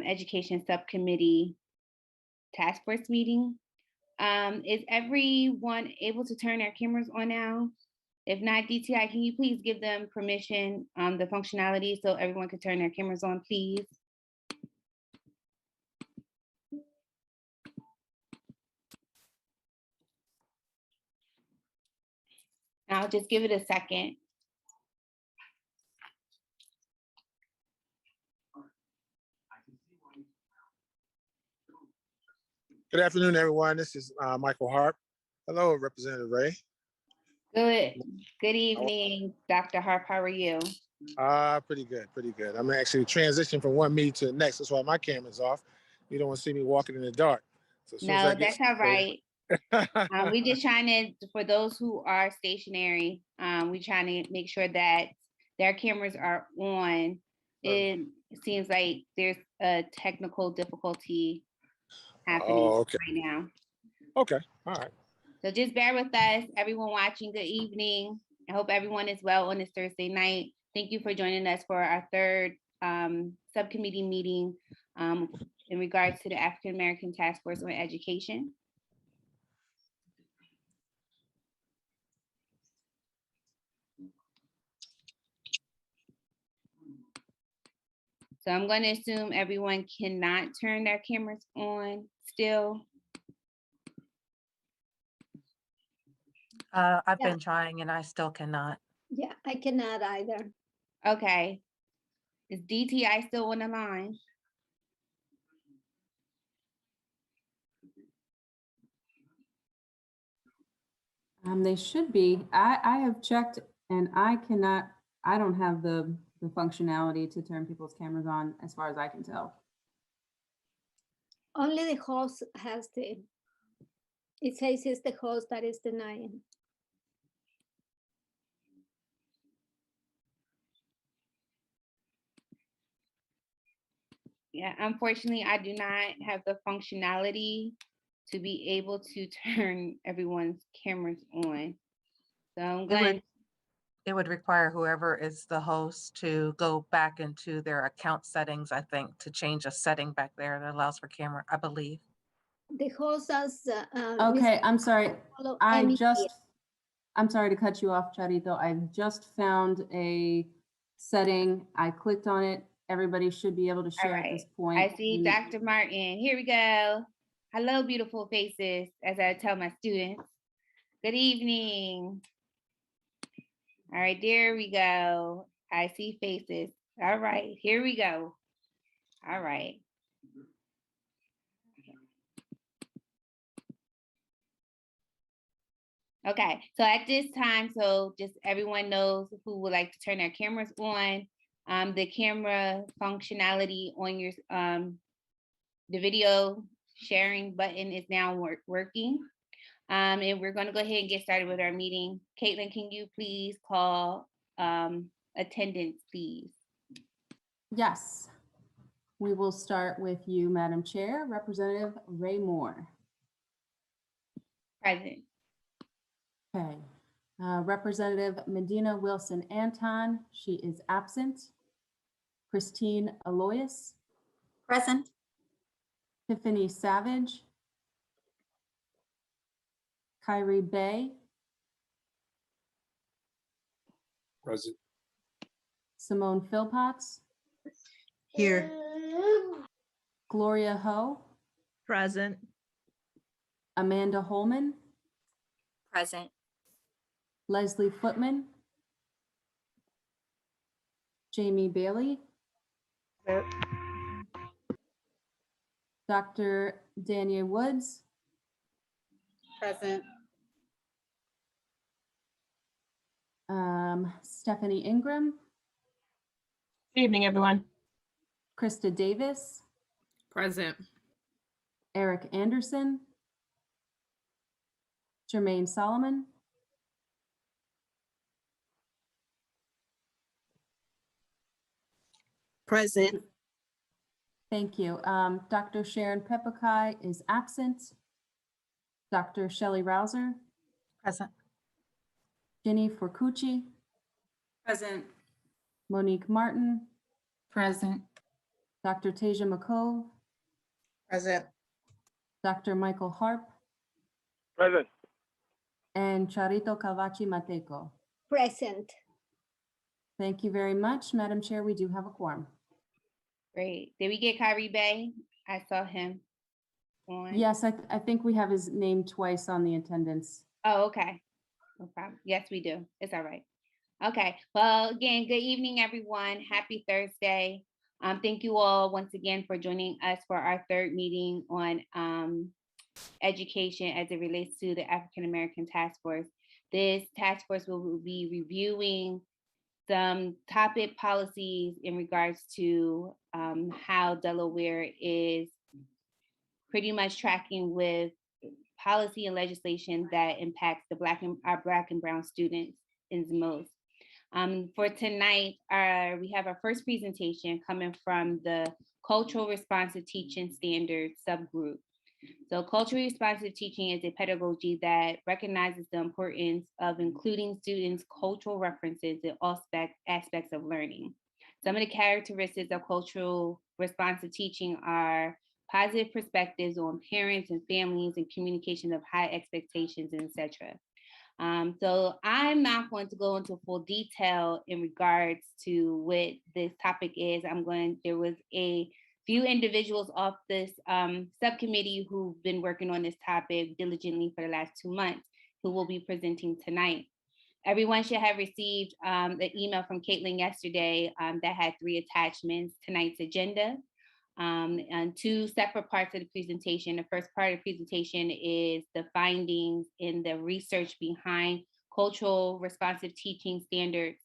Education Subcommittee Task Force meeting. Is everyone able to turn their cameras on now? If not, DTI, can you please give them permission on the functionality so everyone can turn their cameras on, please? I'll just give it a second. Good afternoon, everyone. This is Michael Harp. Hello, Representative Ray. Good evening, Dr. Harp. How are you? Pretty good, pretty good. I'm actually transitioning from one meeting to the next. That's why my camera's off. You don't want to see me walking in the dark. So no, that's all right. We just trying to, for those who are stationary, we trying to make sure that their cameras are on. It seems like there's a technical difficulty happening right now. Okay, all right. So just bear with us, everyone watching. Good evening. I hope everyone is well on this Thursday night. Thank you for joining us for our third subcommittee meeting in regards to the African American Task Force on Education. So I'm going to assume everyone cannot turn their cameras on still. I've been trying and I still cannot. Yeah, I cannot either. Okay. Is DTI still on the line? They should be. I have checked and I don't have the functionality to turn people's cameras on as far as I can tell. Only the host has it says it's the host that is denying. Yeah, unfortunately, I do not have the functionality to be able to turn everyone's cameras on. So I'm going. It would require whoever is the host to go back into their account settings, I think, to change a setting back there that allows for camera, I believe. The host has. Okay, I'm sorry. I'm sorry to cut you off, Charito. I just found a setting. I clicked on it. Everybody should be able to share at this point. I see Dr. Martin. Here we go. Hello, beautiful faces, as I tell my students. Good evening. All right, there we go. I see faces. All right, here we go. All right. Okay, so at this time, so just everyone knows who would like to turn their cameras on. The camera functionality on your the video sharing button is now working. And we're going to go ahead and get started with our meeting. Caitlin, can you please call attendance, please? Yes. We will start with you, Madam Chair. Representative Ray Moore. Present. Okay. Representative Medina Wilson Anton, she is absent. Christine Aloyas. Present. Tiffany Savage. Kyrie Bay. Present. Simone Philpotts. Here. Gloria Ho. Present. Amanda Holman. Present. Leslie Footman. Jamie Bailey. Dr. Dania Woods. Present. Stephanie Ingram. Good evening, everyone. Krista Davis. Present. Eric Anderson. Jermaine Solomon. Present. Thank you. Dr. Sharon Pepakai is absent. Dr. Shelley Rouser. Present. Jenny Forcucci. Present. Monique Martin. Present. Dr. Tasia McCove, Present. Dr. Michael Harp, Present. and Charito Cavachi Mateco. Present. Thank you very much, Madam Chair. We do have a quorum. Great. Did we get Kyrie Bay? I saw him on. Yes, I think we have his name twice on the attendance. Oh, okay. No problem. Yes, we do. It's all right. Okay. Well, again, good evening, everyone. Happy Thursday. Thank you all once again for joining us for our third meeting on education as it relates to the African American Task Force. This task force will be reviewing some topic policies in regards to how Delaware is pretty much tracking with policy and legislation that impacts our Black and Brown students in the most. For tonight, we have our first presentation coming from the Cultural Responsive Teaching Standards subgroup. So culturally responsive teaching is a pedagogy that recognizes the importance of including students' cultural references in all aspects of learning. Some of the characteristics of cultural responsive teaching are positive perspectives on parents and families and communication of high expectations, and etc. So I'm not going to go into full detail in regards to what this topic is. There was a few individuals off this subcommittee who've been working on this topic diligently for the last 2 months who will be presenting tonight. Everyone should have received the email from Caitlin yesterday that had 3 attachments, tonight's agenda, and 2 separate parts of the presentation. The first part of the presentation is the findings in the research behind cultural responsive teaching standards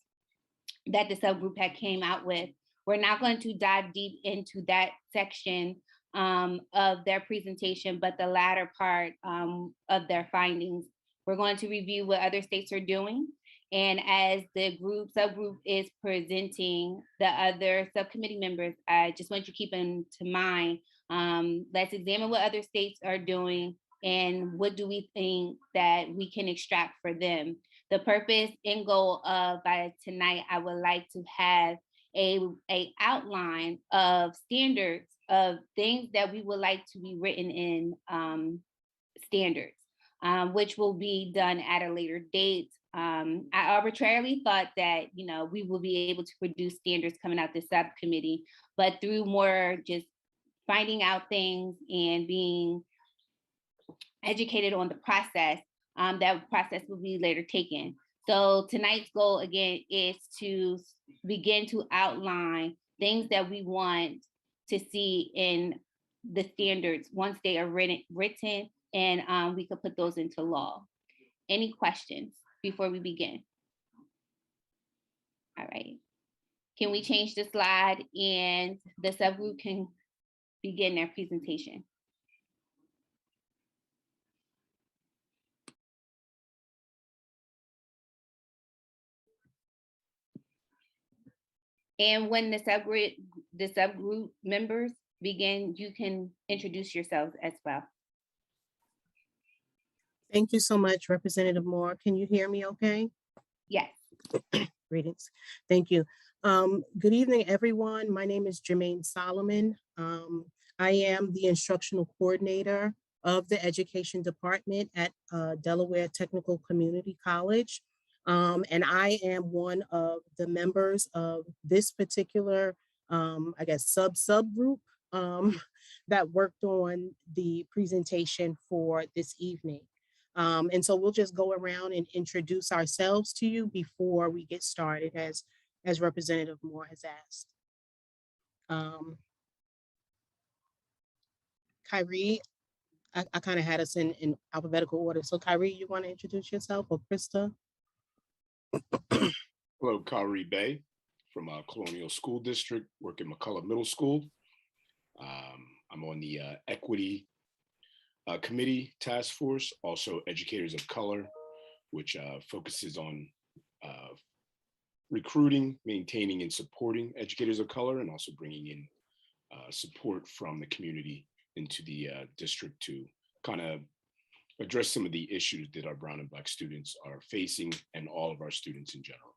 that the subgroup had came out with. We're not going to dive deep into that section of their presentation, but the latter part of their findings. We're going to review what other states are doing. And as the subgroup is presenting the other subcommittee members, I just want you to keep into mind, let's examine what other states are doing and what do we think that we can extract for them. The purpose and goal of by tonight, I would like to have a outline of standards of things that we would like to be written in standards, which will be done at a later date. I arbitrarily thought that, we will be able to produce standards coming out the subcommittee, but through more just finding out things and being educated on the process, that process will be later taken. So tonight's goal again is to begin to outline things that we want to see in the standards once they are written and we could put those into law. Any questions before we begin? All right. Can we change the slide and the subgroup can begin their presentation? And when the subgroup members begin, you can introduce yourselves as well. Thank you so much, Representative Moore. Can you hear me okay? Yes. Greetings. Thank you. Good evening, everyone. My name is Jermaine Solomon. I am the instructional coordinator of the education department at Delaware Technical Community College. And I am one of the members of this particular, subgroup that worked on the presentation for this evening. And so we'll just go around and introduce ourselves to you before we get started, as Representative Moore has asked. Kyrie, I kind of had us in alphabetical order. So Kyrie, you want to introduce yourself, or Krista? Hello, Kyrie Bay from Colonial School District, work at McCullough Middle School. I'm on the Equity Committee Task Force, also Educators of Color, which focuses on recruiting, maintaining, and supporting educators of color, and also bringing in support from the community into the district to kind of address some of the issues that our Brown and Black students are facing, and all of our students in general.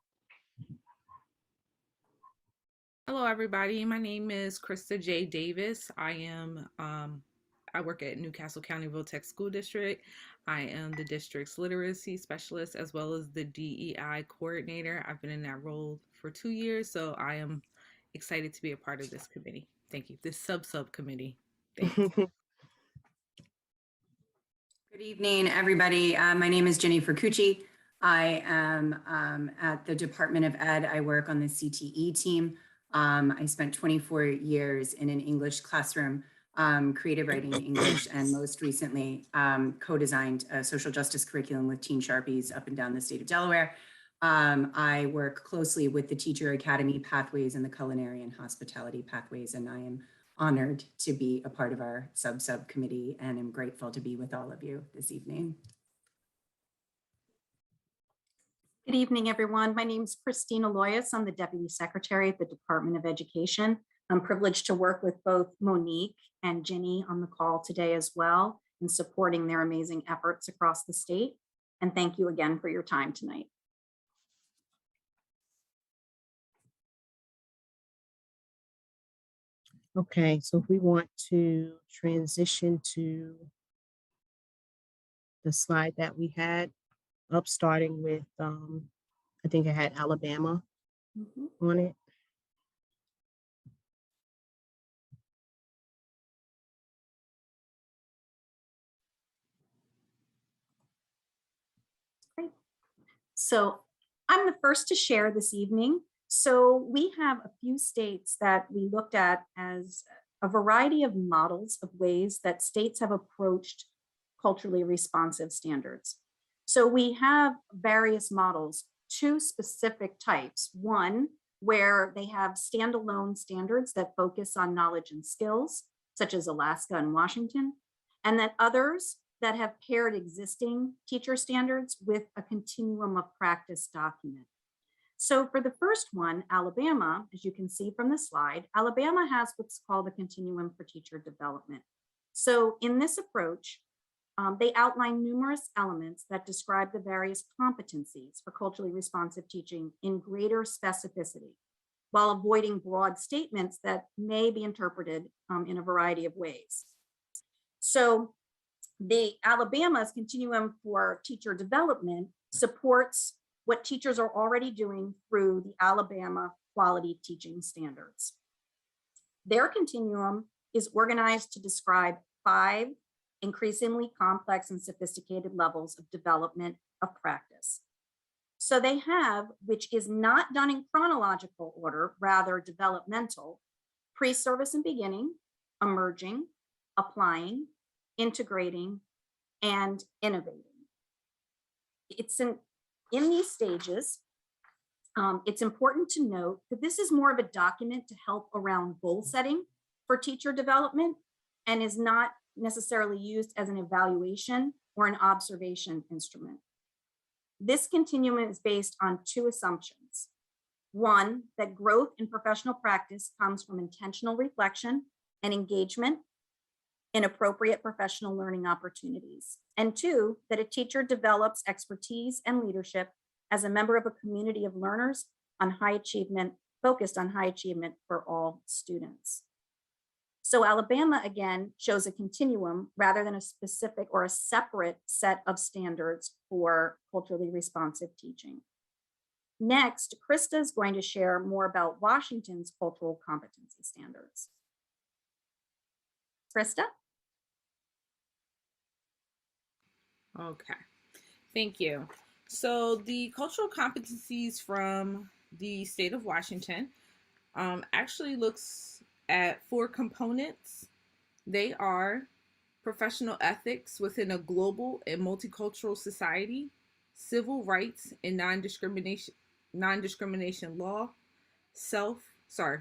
Hello, everybody. My name is Krista J. Davis. I work at Newcastle County Tech School District. I am the district's literacy specialist as well as the DEI coordinator. I've been in that role for 2 years, so I am excited to be a part of this committee. Thank you. This subcommittee. Thank you. Good evening, everybody. My name is Jenny Fercucci. I am at the Department of Ed. I work on the CTE team. I spent 24 years in an English classroom, creative writing English, and most recently co-designed a social justice curriculum with Teen Sharpies up and down the state of Delaware. I work closely with the Teacher Academy pathways and the culinary and hospitality pathways, and I am honored to be a part of our subcommittee, and I'm grateful to be with all of you this evening. Good evening, everyone. My name is Christina Loyas. I'm the Deputy Secretary at the Department of Education. I'm privileged to work with both Monique and Ginny on the call today as well in supporting their amazing efforts across the state. And thank you again for your time tonight. Okay, so if we want to transition to the slide that we had up, starting with, I think it had Alabama on it. Great. So I'm the first to share this evening. So we have a few states that we looked at as a variety of models of ways that states have approached culturally responsive standards. So we have various models, two specific types. One, where they have standalone standards that focus on knowledge and skills, such as Alaska and Washington, and then others that have paired existing teacher standards with a continuum of practice document. So for the first one, Alabama, as you can see from the slide, Alabama has what's called a continuum for teacher development. So in this approach, they outline numerous elements that describe the various competencies for culturally responsive teaching in greater specificity, while avoiding broad statements that may be interpreted in a variety of ways. So the Alabama's continuum for teacher development supports what teachers are already doing through the Alabama Quality Teaching Standards. Their continuum is organized to describe 5 increasingly complex and sophisticated levels of development of practice. So they have, which is not done in chronological order, rather developmental, pre-service and beginning, emerging, applying, integrating, and innovating. It's in these stages, it's important to note that this is more of a document to help around goal setting for teacher development and is not necessarily used as an evaluation or an observation instrument. This continuum is based on 2 assumptions. One, that growth in professional practice comes from intentional reflection and engagement in appropriate professional learning opportunities. And 2, that a teacher develops expertise and leadership as a member of a community of learners on high achievement, focused on high achievement for all students. So Alabama, again, shows a continuum rather than a specific or a separate set of standards for culturally responsive teaching. Next, Krista is going to share more about Washington's cultural competency standards. Krista? Okay, thank you. So the cultural competencies from the state of Washington actually looks at 4 components. They are professional ethics within a global and multicultural society, civil rights and non-discrimination law,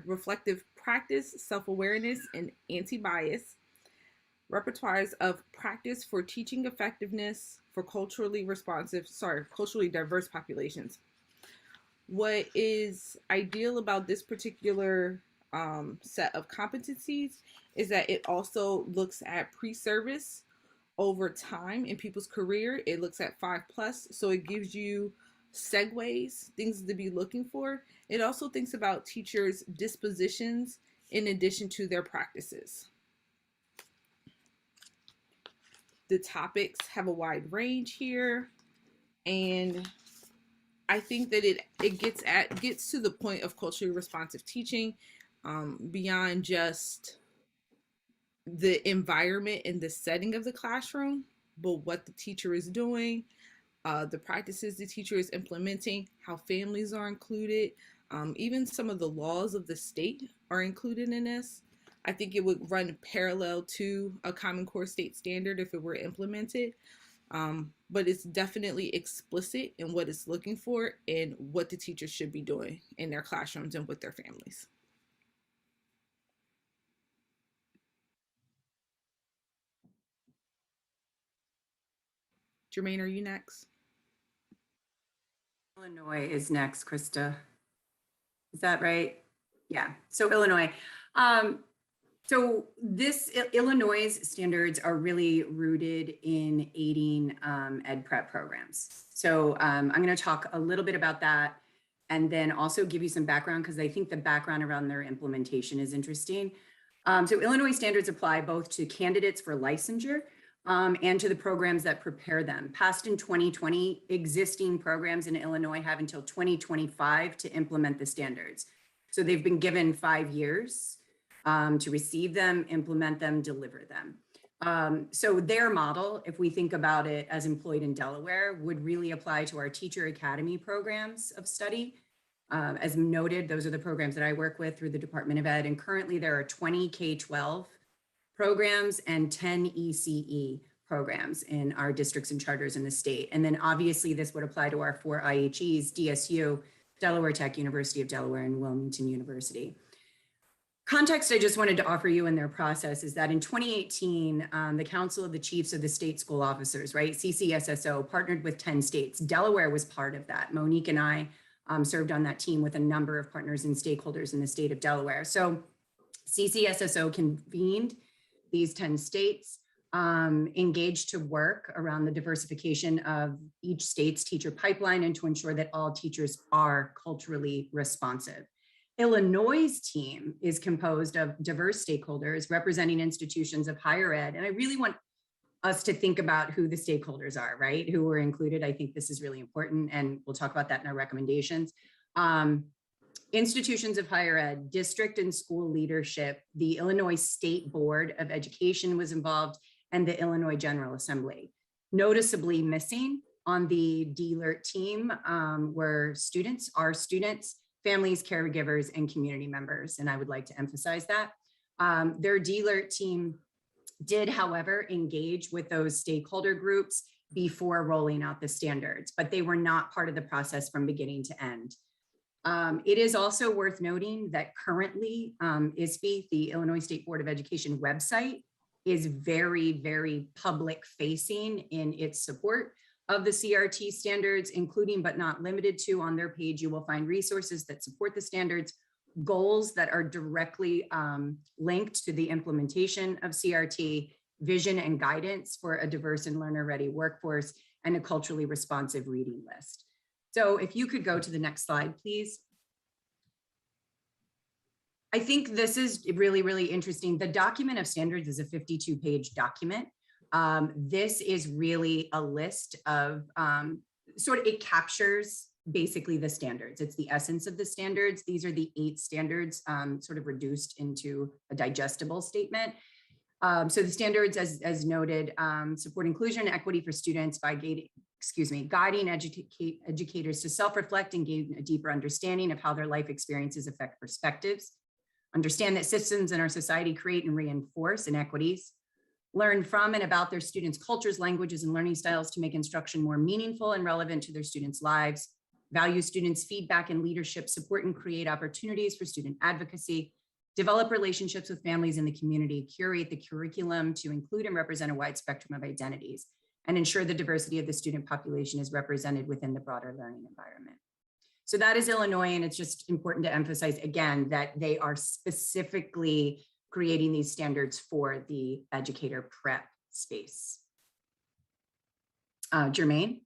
reflective practice, self-awareness, and anti-bias, repertoires of practice for teaching effectiveness for culturally diverse populations. What is ideal about this particular set of competencies is that it also looks at pre-service over time in people's career. It looks at 5+, so it gives you segues, things to be looking for. It also thinks about teachers' dispositions in addition to their practices. The topics have a wide range here, and I think that it gets to the point of culturally responsive teaching, beyond just the environment and the setting of the classroom, but what the teacher is doing, the practices the teacher is implementing, how families are included, even some of the laws of the state are included in this. I think it would run parallel to a Common Core state standard if it were implemented. But it's definitely explicit in what it's looking for and what the teachers should be doing in their classrooms and with their families. Jermaine, are you next? Illinois is next, Krista. Is that right? Yeah, so Illinois. So Illinois standards are really rooted in aiding ed prep programs. So I'm going to talk a little bit about that and then also give you some background because I think the background around their implementation is interesting. So Illinois standards apply both to candidates for licensure and to the programs that prepare them. Passed in 2020, existing programs in Illinois have until 2025 to implement the standards. So they've been given 5 years to receive them, implement them, deliver them. So their model, if we think about it as employed in Delaware, would really apply to our teacher academy programs of study. As noted, those are the programs that I work with through the Department of Ed, and currently there are 20 K-12 programs and 10 ECE programs in our districts and charters in the state. And then obviously this would apply to our 4 IHEs, DSU, Delaware Tech, University of Delaware, and Wilmington University. Context I just wanted to offer you in their process is that in 2018, the Council of the Chiefs of the State School Officers, right, CCSSO, partnered with 10 states. Delaware was part of that. Monique and I served on that team with a number of partners and stakeholders in the state of Delaware. So CCSSO convened these 10 states, engaged to work around the diversification of each state's teacher pipeline and to ensure that all teachers are culturally responsive. Illinois' team is composed of diverse stakeholders representing institutions of higher ed. And I really want us to think about who the stakeholders are, right? Who were included. I think this is really important, and we'll talk about that in our recommendations. Institutions of higher ed, district and school leadership, the Illinois State Board of Education was involved, and the Illinois General Assembly. Noticeably missing on the DLERT team were students, our students, families, caregivers, and community members, and I would like to emphasize that. Their DLERT team did, however, engage with those stakeholder groups before rolling out the standards, but they were not part of the process from beginning to end. It is also worth noting that currently ISBE, the Illinois State Board of Education website, is very, very public facing in its support of the CRT standards, including but not limited to. On their page, you will find resources that support the standards, goals that are directly linked to the implementation of CRT, vision and guidance for a diverse and learner-ready workforce, and a culturally responsive reading list. So if you could go to the next slide, please. I think this is really, really interesting. The document of standards is a 52-page document. This is really a list of it captures basically the standards. It's the essence of the standards. These are the 8 standards sort of reduced into a digestible statement. So the standards, as noted, support inclusion and equity for students by guiding educators to self-reflect and gain a deeper understanding of how their life experiences affect perspectives, understand that systems in our society create and reinforce inequities, learn from and about their students' cultures, languages, and learning styles to make instruction more meaningful and relevant to their students' lives, value students' feedback and leadership, support and create opportunities for student advocacy, develop relationships with families in the community, curate the curriculum to include and represent a wide spectrum of identities, and ensure the diversity of the student population is represented within the broader learning environment. So that is Illinois, and it's just important to emphasize again that they are specifically creating these standards for the educator prep space. Jermaine?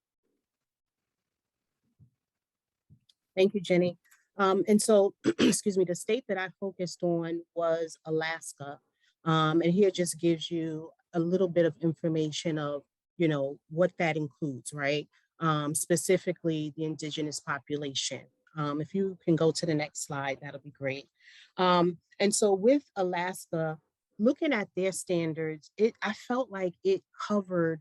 Thank you, Jenny. And so, excuse me, the state that I focused on was Alaska. And here just gives you a little bit of information of, what that includes, right? Specifically the indigenous population. If you can go to the next slide, that'll be great. And so with Alaska, looking at their standards, I felt like it covered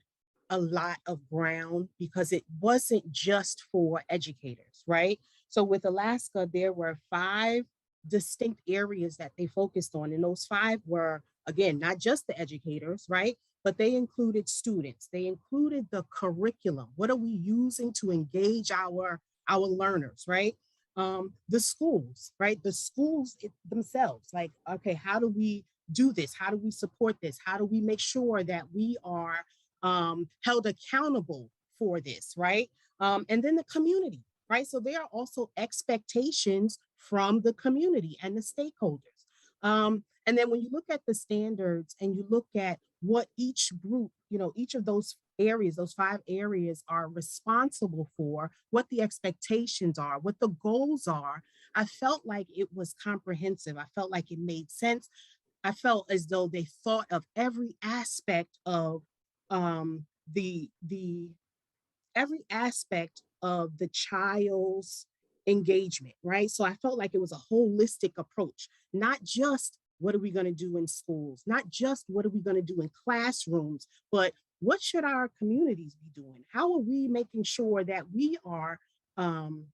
a lot of ground because it wasn't just for educators, right? So with Alaska, there were 5 distinct areas that they focused on. And those 5 were, again, not just the educators, right? But they included students. They included the curriculum. What are we using to engage our learners, right? The schools, right? The schools themselves, like, okay, how do we do this? How do we support this? How do we make sure that we are held accountable for this, right? And then the community, right? So there are also expectations from the community and the stakeholders. And then when you look at the standards and you look at what each group, each of those areas, those 5 areas are responsible for, what the expectations are, what the goals are, I felt like it was comprehensive. I felt like it made sense. I felt as though they thought of every aspect of the every aspect of the child's engagement, right? So I felt like it was a holistic approach, not just what are we going to do in schools, not just what are we going to do in classrooms, but what should our communities be doing? How are we making sure that um,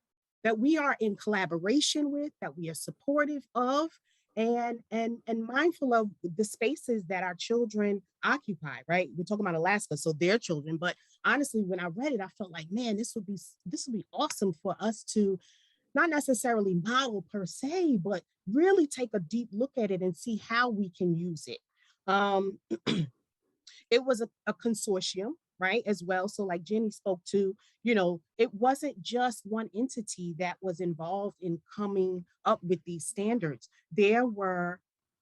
we are in collaboration with, that we are supportive of, and mindful of the spaces that our children occupy, right? We're talking about Alaska, so their children, but honestly, when I read it, I felt like, man, this would be awesome for us to not necessarily model per se, but really take a deep look at it and see how we can use it. Um, it was a consortium, right, as well. So like Jenny spoke to, it wasn't just one entity that was involved in coming up with these standards. There were,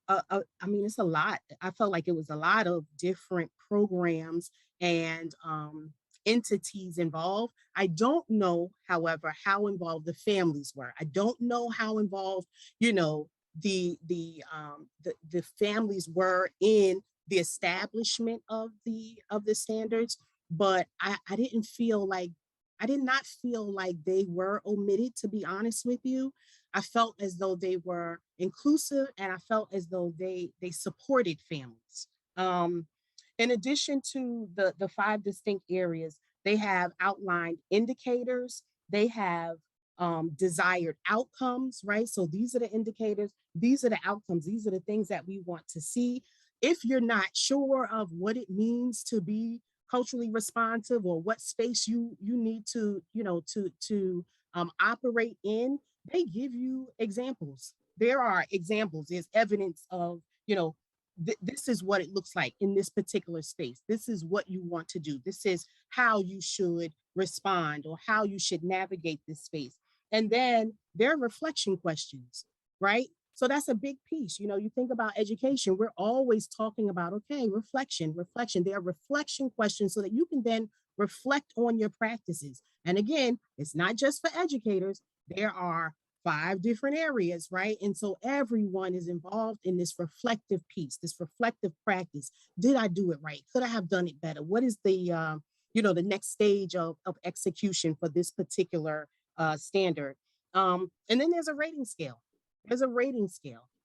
I mean, it's a lot. I felt like it was a lot of different programs and entities involved. I don't know, however, how involved the families were. I don't know how involved, the families were in the establishment of the standards, but I did not feel like they were omitted, to be honest with you. I felt as though they were inclusive, and I felt as though they supported families. In addition to the 5 distinct areas, they have outlined indicators, they have desired outcomes, right? So these are the indicators, these are the outcomes, these are the things that we want to see. If you're not sure of what it means to be culturally responsive, or what space you need to, operate in, they give you examples. There are examples, there's evidence of, this is what it looks like in this particular space. This is what you want to do. This is how you should respond, or how you should navigate this space. And then there are reflection questions, right? So that's a big piece. You think about education, we're always talking about, okay, reflection. There are reflection questions so that you can then reflect on your practices. And again, it's not just for educators. There are 5 different areas, right? And so everyone is involved in this reflective piece, this reflective practice. Did I do it right? Could I have done it better? What is the next stage of execution for this particular standard? And then there's a rating scale.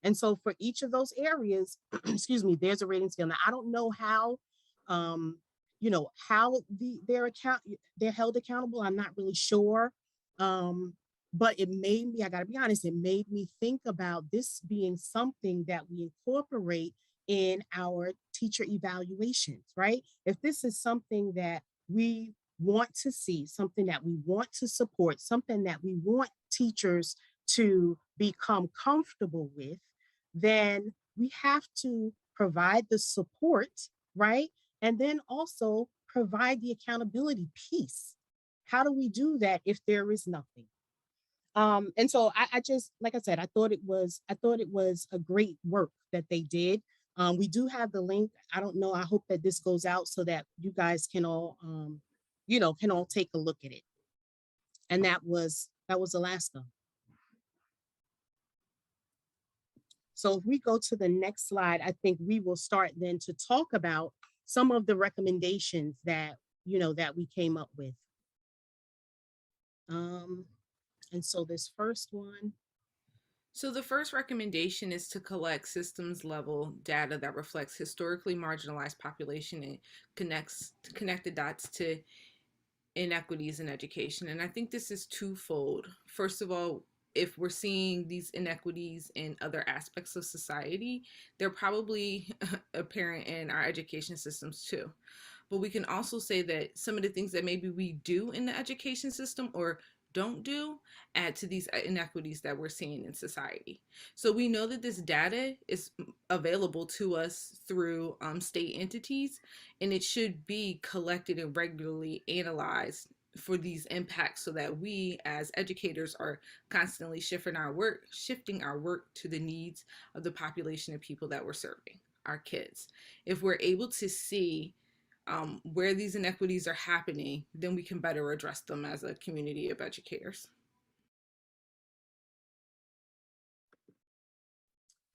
And so for each of those areas, excuse me, there's a rating scale. Now, I don't know how, how they're held accountable. I'm not really sure. But it made me, I gotta be honest, it made me think about this being something that we incorporate in our teacher evaluations, right? If this is something that we want to see, something that we want to support, something that we want teachers to become comfortable with, then we have to provide the support, right? And then also provide the accountability piece. How do we do that if there is nothing? And so I just, like I said, I thought it was a great work that they did. We do have the link. I don't know. I hope that this goes out so that you guys can all, can all take a look at it. And that was That was Alaska. So if we go to the next slide, I think we will start then to talk about some of the recommendations that, that we came up with. And so this first one. So the first recommendation is to collect systems level data that reflects historically marginalized population and connect the dots to inequities in education. And I think this is twofold. First of all, if we're seeing these inequities in other aspects of society, they're probably apparent in our education systems too. But we can also say that some of the things that maybe we do in the education system or don't do add to these inequities that we're seeing in society. So we know that this data is available to us through state entities, and it should be collected and regularly analyzed for these impacts so that we as educators are constantly shifting our work to the needs of the population of people that we're serving, our kids. If we're able to see where these inequities are happening, then we can better address them as a community of educators.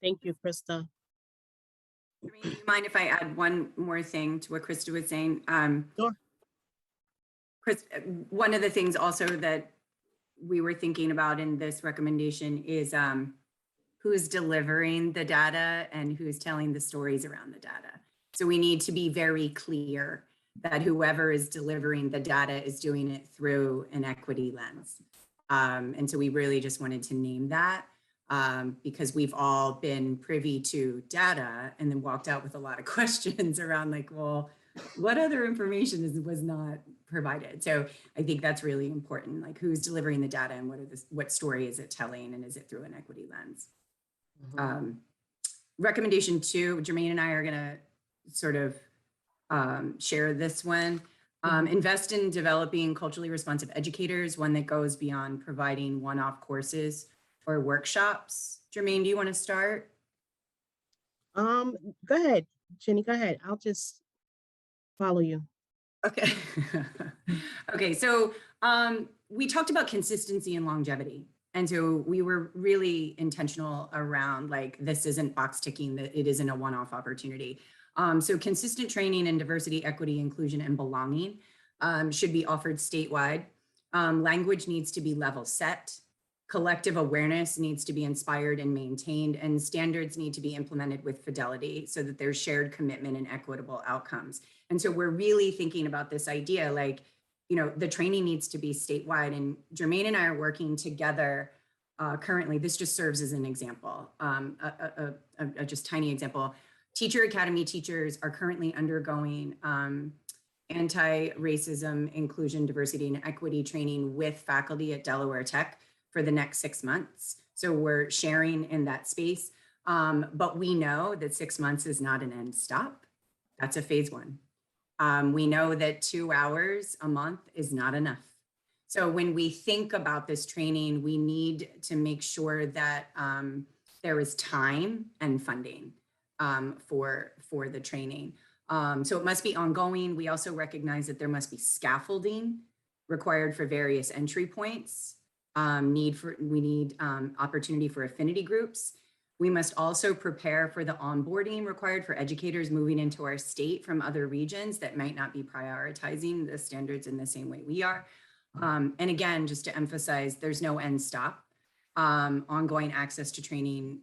Thank you, Krista. Do you mind if I add one more thing to what Krista was saying? Sure. Chris, one of the things also that we were thinking about in this recommendation is who's delivering the data and who's telling the stories around the data. So we need to be very clear that whoever is delivering the data is doing it through an equity lens. And so we really just wanted to name that because we've all been privy to data and then walked out with a lot of questions around like, well, what other information was not provided? So I think that's really important, like who's delivering the data and what story is it telling and is it through an equity lens? Mm-hmm. Recommendation 2, Jermaine and I are gonna sort of share this one. Invest in developing culturally responsive educators, one that goes beyond providing one-off courses or workshops. Jermaine, do you want to start? Go ahead, Jenny, go ahead. I'll just follow you. Okay. Okay, so we talked about consistency and longevity. And so we were really intentional around like, this isn't box ticking, that it isn't a one-off opportunity. So consistent training in diversity, equity, inclusion, and belonging should be offered statewide. Language needs to be level set. Collective awareness needs to be inspired and maintained, and standards need to be implemented with fidelity so that there's shared commitment and equitable outcomes. And so we're really thinking about this idea, like, the training needs to be statewide, and Jermaine and I are working together currently. This just serves as an example, a just tiny example. Teacher Academy teachers are currently undergoing anti-racism, inclusion, diversity, and equity training with faculty at Delaware Tech for the next 6 months. So we're sharing in that space, but we know that 6 months is not an end stop. That's a phase 1. We know that 2 hours a month is not enough. So when we think about this training, we need to make sure that there is time and funding for the training. So it must be ongoing. We also recognize that there must be scaffolding required for various entry points. We need opportunity for affinity groups. We must also prepare for the onboarding required for educators moving into our state from other regions that might not be prioritizing the standards in the same way we are. And again, just to emphasize, there's no end stop. Ongoing access to training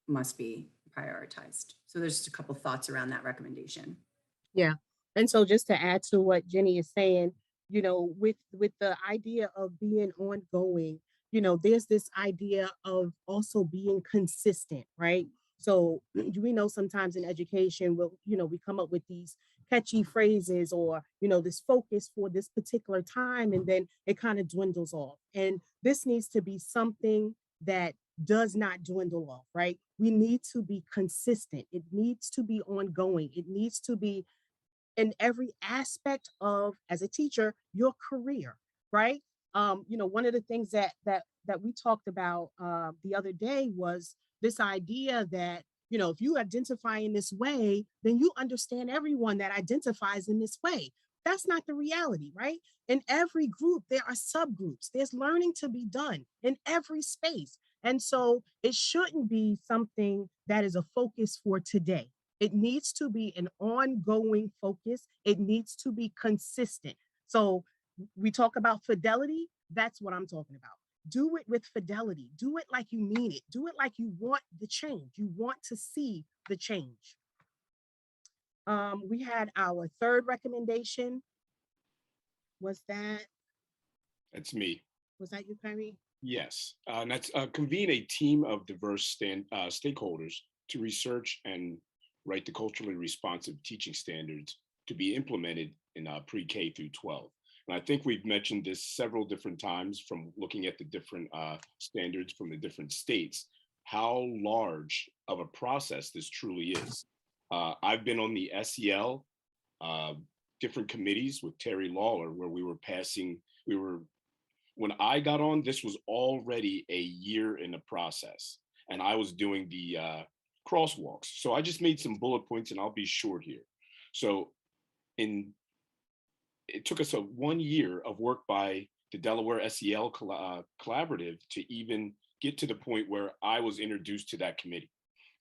must be prioritized. So there's just a couple thoughts around that recommendation. Yeah. And so just to add to what Jenny is saying, with the idea of being ongoing, there's this idea of also being consistent, right? So we know sometimes in education, we come up with these catchy phrases or, this focus for this particular time, and then it kind of dwindles off. And this needs to be something that does not dwindle off, right? We need to be consistent. It needs to be ongoing. It needs to be in every aspect of, as a teacher, your career, right? One of the things that we talked about the other day was this idea that, if you identify in this way, then you understand everyone that identifies in this way. That's not the reality, right? In every group, there are subgroups. There's learning to be done in every space. And so it shouldn't be something that is a focus for today. It needs to be an ongoing focus. It needs to be consistent. So we talk about fidelity. That's what I'm talking about. Do it with fidelity. Do it like you mean it. Do it like you want the change. You want to see the change. We had our third recommendation. Was that That's me. you, Kyrie? Yes, and that's convene a team of diverse stakeholders to research and write the culturally responsive teaching standards to be implemented in pre-K through 12. And I think we've mentioned this several different times from looking at the different standards from the different states, how large of a process this truly is. I've been on the SEL different committees with Terry Lawler where when I got on, this was already a year in the process, and I was doing the crosswalks. So I just made some bullet points, and I'll be short here. So it took us 1 year of work by the Delaware SEL Collaborative to even get to the point where I was introduced to that committee.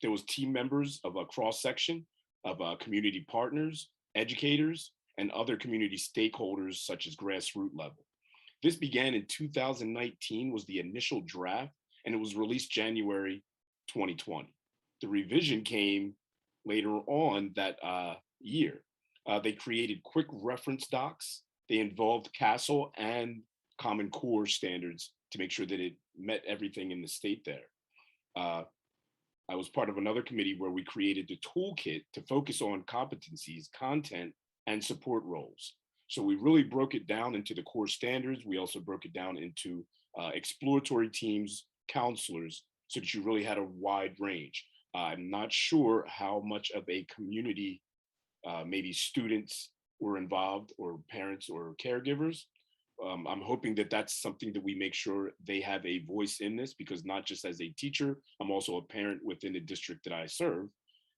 There was team members of a cross-section of community partners, educators, and other community stakeholders such as grassroots level. This began in 2019, was the initial draft, and it was released January 2020. The revision came later on that year. They created quick reference docs. They involved CASEL and Common Core standards to make sure that it met everything in the state there. I was part of another committee where we created the toolkit to focus on competencies, content, and support roles. So we really broke it down into the core standards. We also broke it down into exploratory teams, counselors, so that you really had a wide range. I'm not sure how much of a community, maybe students were involved or parents or caregivers. I'm hoping that that's something that we make sure they have a voice in this, because not just as a teacher, I'm also a parent within the district that I serve.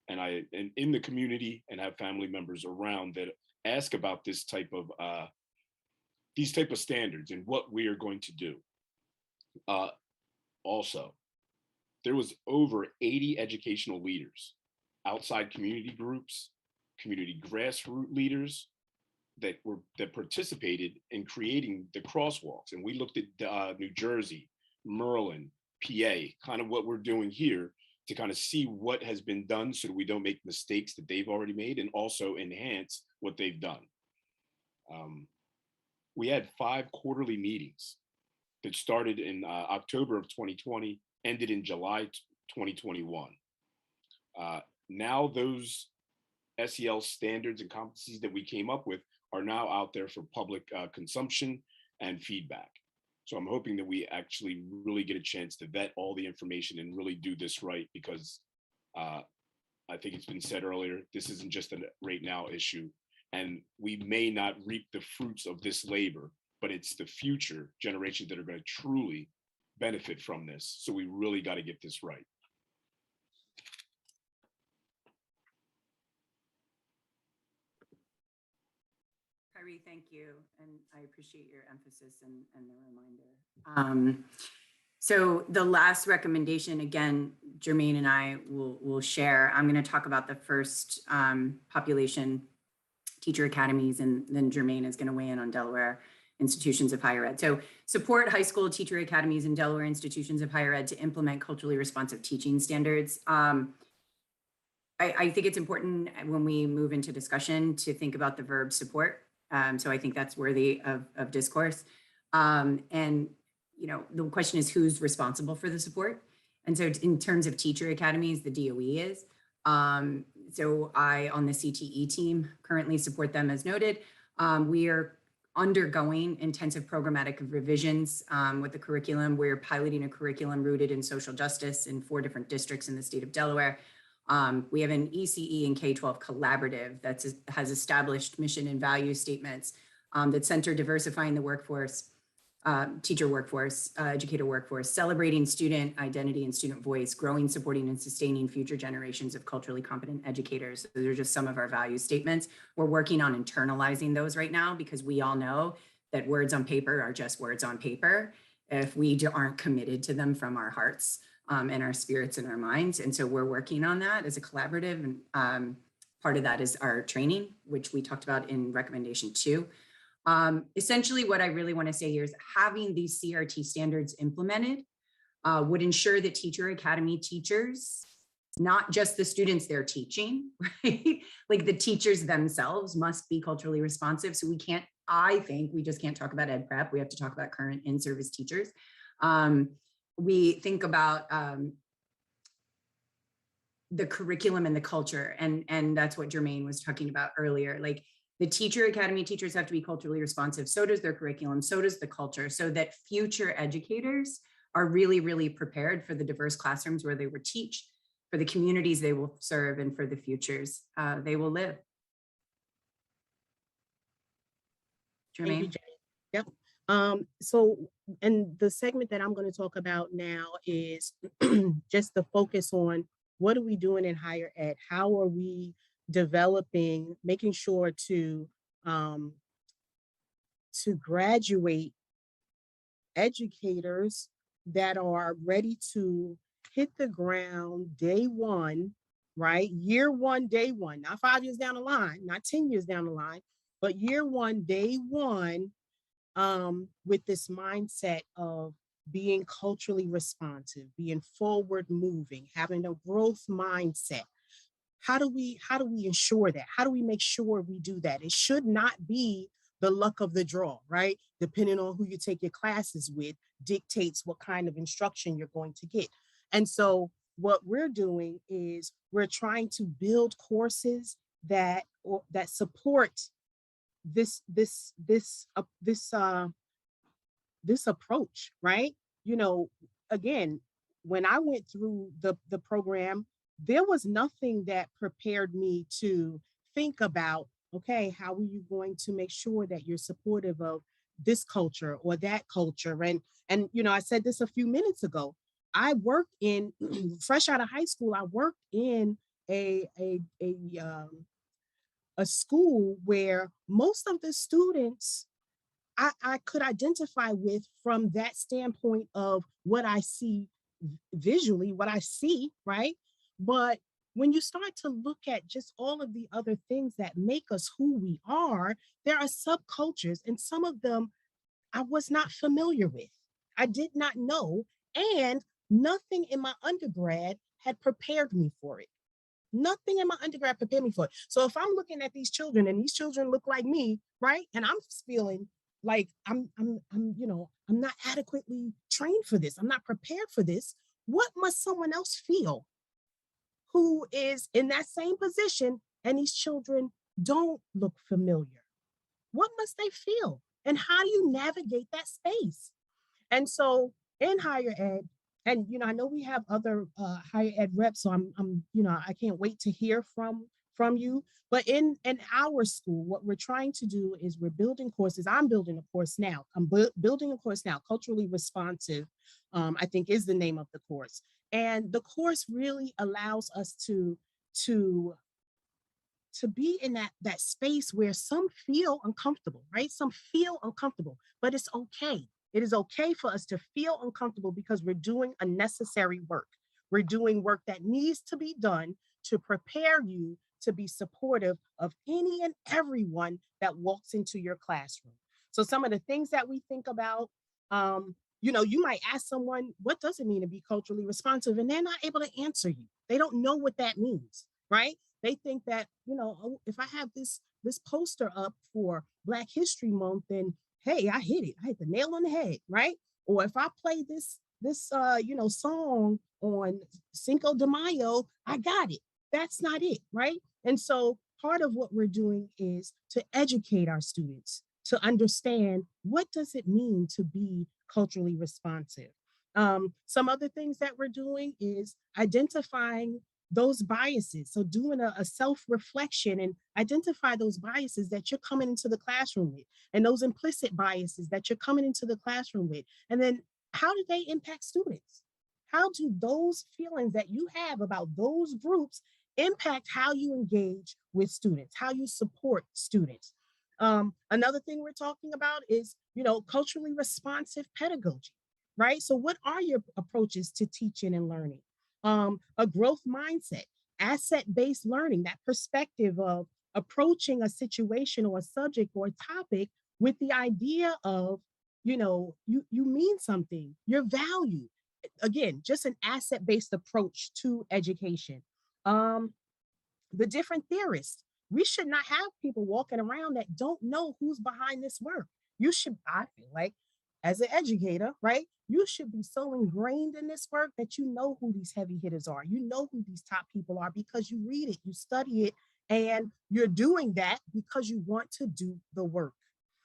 And I am in the community and have family members around that ask about this type of these type of standards and what we are going to do. Also, there was over 80 educational leaders, outside community groups, community grassroots leaders that participated in creating the crosswalks. And we looked at New Jersey, Maryland, PA, kind of what we're doing here to kind of see what has been done so that we don't make mistakes that they've already made and also enhance what they've done. We had 5 quarterly meetings that started in October of 2020, ended in July 2021. Now those SEL standards and competencies that we came up with are now out there for public consumption and feedback. So I'm hoping that we actually really get a chance to vet all the information and really do this right, because I think it's been said earlier, this isn't just a right now issue, and we may not reap the fruits of this labor, but it's the future generations that are going to truly benefit from this. So we really got to get this right. Kyrie, thank you. And I appreciate your emphasis and the reminder. So the last recommendation, again, Jermaine and I will share. I'm going to talk about the first population teacher academies, and then Jermaine is going to weigh in on Delaware institutions of higher ed. So support high school teacher academies and Delaware institutions of higher ed to implement culturally responsive teaching standards. I think it's important when we move into discussion to think about the verb support. So I think that's worthy of discourse. And, you know, the question is who's responsible for the support? And so in terms of teacher academies, the DOE is. So I, on the CTE team, currently support them as noted. We are undergoing intensive programmatic revisions with the curriculum. We're piloting a curriculum rooted in social justice in 4 different districts in the state of Delaware. We have an ECE and K-12 collaborative that has established mission and value statements that center diversifying the workforce, teacher workforce, educator workforce, celebrating student identity and student voice, growing, supporting, and sustaining future generations of culturally competent educators. Those are just some of our value statements. We're working on internalizing those right now because we all know that words on paper are just words on paper if we aren't committed to them from our hearts and our spirits and our minds. And so we're working on that as a collaborative. And part of that is our training, which we talked about in recommendation 2. Essentially, what I really want to say here is having these CRT standards implemented would ensure that Teacher Academy teachers, not just the students they're teaching, right? Like the teachers themselves must be culturally responsive. So we can't, I think we just can't talk about ed prep. We have to talk about current in-service teachers. We think about the curriculum and the culture, and that's what Jermaine was talking about earlier. Like the Teacher Academy teachers have to be culturally responsive. So does their curriculum, so does the culture, so that future educators are really, really prepared for the diverse classrooms where they will teach, for the communities they will serve, and for the futures they will live. Thank you, Jermaine? Jenny. Yep. So, and the segment that I'm going to talk about now is just the focus on what are we doing in higher ed? How are we developing, making sure to graduate educators that are ready to hit the ground day one, right? Year one, day one, not 5 years down the line, not 10 years down the line, but year one, day one, with this mindset of being culturally responsive, being forward moving, having a growth mindset. How do we ensure that? How do we make sure we do that? It should not be the luck of the draw, right? Depending on who you take your classes with dictates what kind of instruction you're going to get. And so what we're doing is we're trying to build courses that support this approach, right? You know, again, when I went through the program, there was nothing that prepared me to think about, okay, how are you going to make sure that you're supportive of this culture or that culture? And you know, I said this a few minutes ago. I worked in fresh out of high school. I worked in a school where most of the students I could identify with from that standpoint of what I see visually, what I see, right? But when you start to look at just all of the other things that make us who we are, there are subcultures, and some of them I was not familiar with. I did not know, and nothing in my undergrad had prepared me for it. Nothing in my undergrad prepared me for it. So if I'm looking at these children and these children look like me, right? And I'm feeling like I'm not adequately trained for this. I'm not prepared for this. What must someone else feel who is in that same position and these children don't look familiar? What must they feel? And how do you navigate that space? And so in higher ed, and you know, I know we have other higher ed reps, so I'm I can't wait to hear from you. But in our school, what we're trying to do is we're building courses. I'm building a course now. I'm building a course now, Culturally Responsive, I think is the name of the course. And the course really allows us to be in that space where some feel uncomfortable, right? Some feel uncomfortable, but it's okay. It is okay for us to feel uncomfortable because we're doing a necessary work. We're doing work that needs to be done to prepare you to be supportive of any and everyone that walks into your classroom. So some of the things that we think about, you might ask someone, what does it mean to be culturally responsive? And they're not able to answer you. They don't know what that means, right? They think that, if I have this poster up for Black History Month, then hey, I hit it. I hit the nail on the head, right? Or if I play this song on Cinco de Mayo, I got it. That's not it, right? And so part of what we're doing is to educate our students to understand what does it mean to be culturally responsive. Some other things that we're doing is identifying those biases. So doing a self-reflection and identify those biases that you're coming into the classroom with, and those implicit biases that you're coming into the classroom with. And then how do they impact students? How do those feelings that you have about those groups impact how you engage with students, how you support students? Another thing we're talking about is, culturally responsive pedagogy, right? So what are your approaches to teaching and learning? A growth mindset, asset-based learning, that perspective of approaching a situation or a subject or a topic with the idea of, you mean something, you're valued. Again, just an asset-based approach to education. The different theorists. We should not have people walking around that don't know who's behind this work. You should, I feel like, as an educator, right? You should be so ingrained in this work that you know who these heavy hitters are. You know who these top people are because you read it, you study it, and you're doing that because you want to do the work.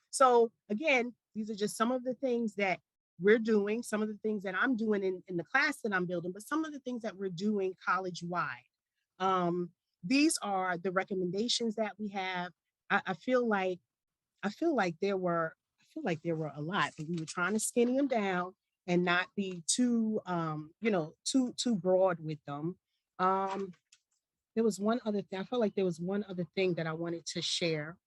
So again, these are just some of the things that we're doing, some of the things that I'm doing in the class that I'm building, but some of the things that we're doing college-wide. These are the recommendations that we have. I feel like there were a lot, but we were trying to skinny them down and not be too too broad with them. There was one other thing. I felt like there was one other thing that I wanted to share.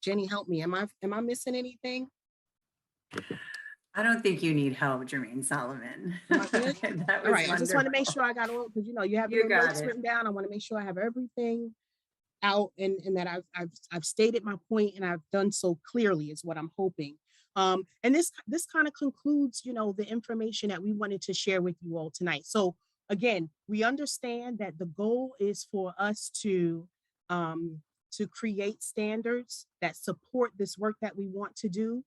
Jenny, help me. Am I missing anything? I don't think you need help, Jermaine Solomon. Am I good? That All was right. I just want to make wonderful. sure I got all, because you have You your got notes it. written down. I want to make sure I have everything out and that I've stated my point and I've done so clearly is what I'm hoping. And this kind of concludes, the information that we wanted to share with you all tonight. So again, we understand that the goal is for us to create standards that support this work that we want to do.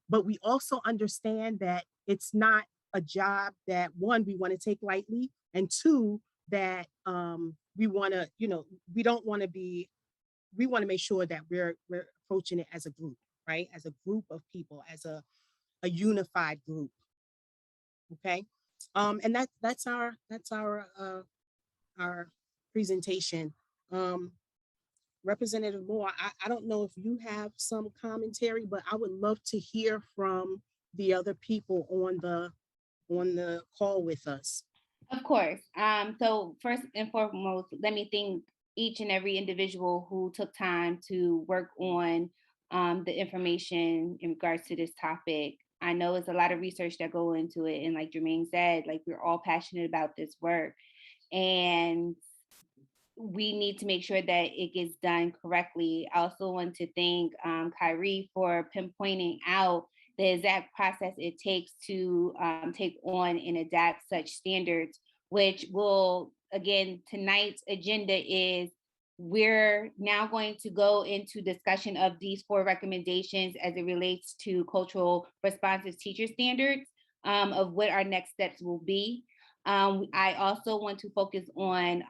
But we also understand that it's not a job that, one, we want to take lightly, and two, that we want to, we want to make sure that we're approaching it as a group, right? As a group of people, as a unified group. Okay. And that's our presentation. Representative Moore, I don't know if you have some commentary, but I would love to hear from the other people on the call with us. Of course. So first and foremost, let me thank each and every individual who took time to work on the information in regards to this topic. I know it's a lot of research that go into it. And like Jermaine said, like we're all passionate about this work. And we need to make sure that it gets done correctly. I also want to thank Kyrie for pinpointing out the exact process it takes to take on and adapt such standards, which will, again, tonight's agenda is we're now going to go into discussion of these 4 recommendations as it relates to cultural responsive teacher standards, of what our next steps will be. I also want to focus on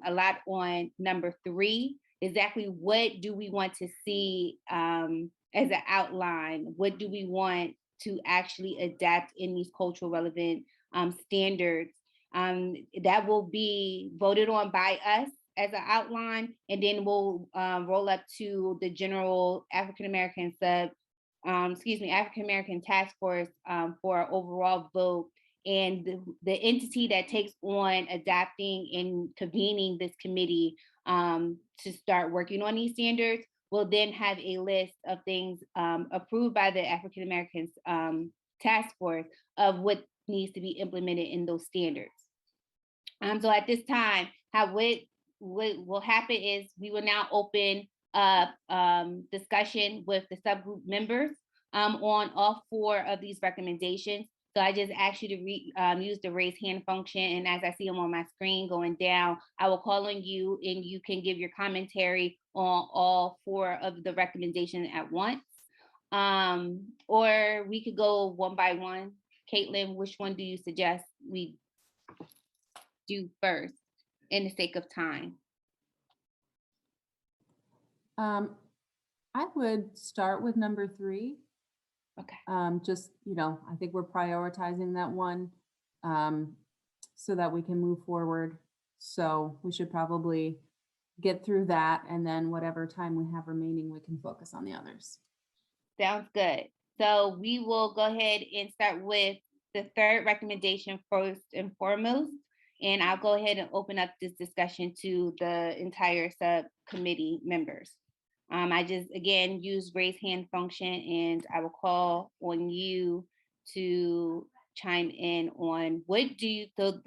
a lot on number 3, exactly what do we want to see as an outline? What do we want to actually adapt in these cultural relevant standards? That will be voted on by us as an outline, and then we'll roll up to the general African-American African-American task force for an overall vote. And the entity that takes on adapting and convening this committee to start working on these standards will then have a list of things approved by the African Americans task force of what needs to be implemented in those standards. So at this time, what will happen is we will now open up discussion with the subgroup members on all 4 of these recommendations. So I just ask you to use the raise hand function. And as I see them on my screen going down, I will call on you and you can give your commentary on all 4 of the recommendations at once. Or we could go one by one. Caitlin, which one do you suggest we do first in the sake of time? I would start with number 3. Okay. Just, I think we're prioritizing that one so that we can move forward. So we should probably get through that, and then whatever time we have remaining, we can focus on the others. Sounds good. So we will go ahead and start with the third recommendation first and foremost. And I'll go ahead and open up this discussion to the entire subcommittee members. I just, again, use raise hand function, and I will call on you to chime in on what do you, so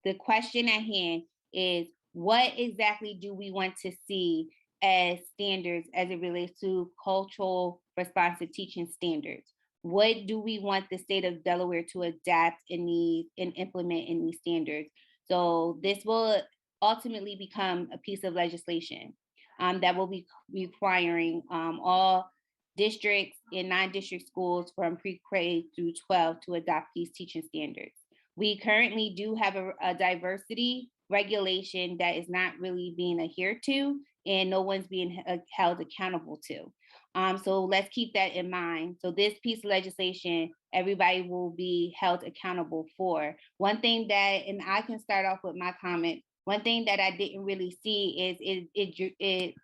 the question at hand is, what exactly do we want to see as standards as it relates to cultural responsive teaching standards? What do we want the state of Delaware to adapt in these and implement in these standards? So this will ultimately become a piece of legislation that will be requiring all districts and non-district schools from pre-K through 12 to adopt these teaching standards. We currently do have a diversity regulation that is not really being adhered to, and no one's being held accountable to. So let's keep that in mind. So this piece of legislation, everybody will be held accountable for. One thing that, and I can start off with my comment, one thing that I didn't really see is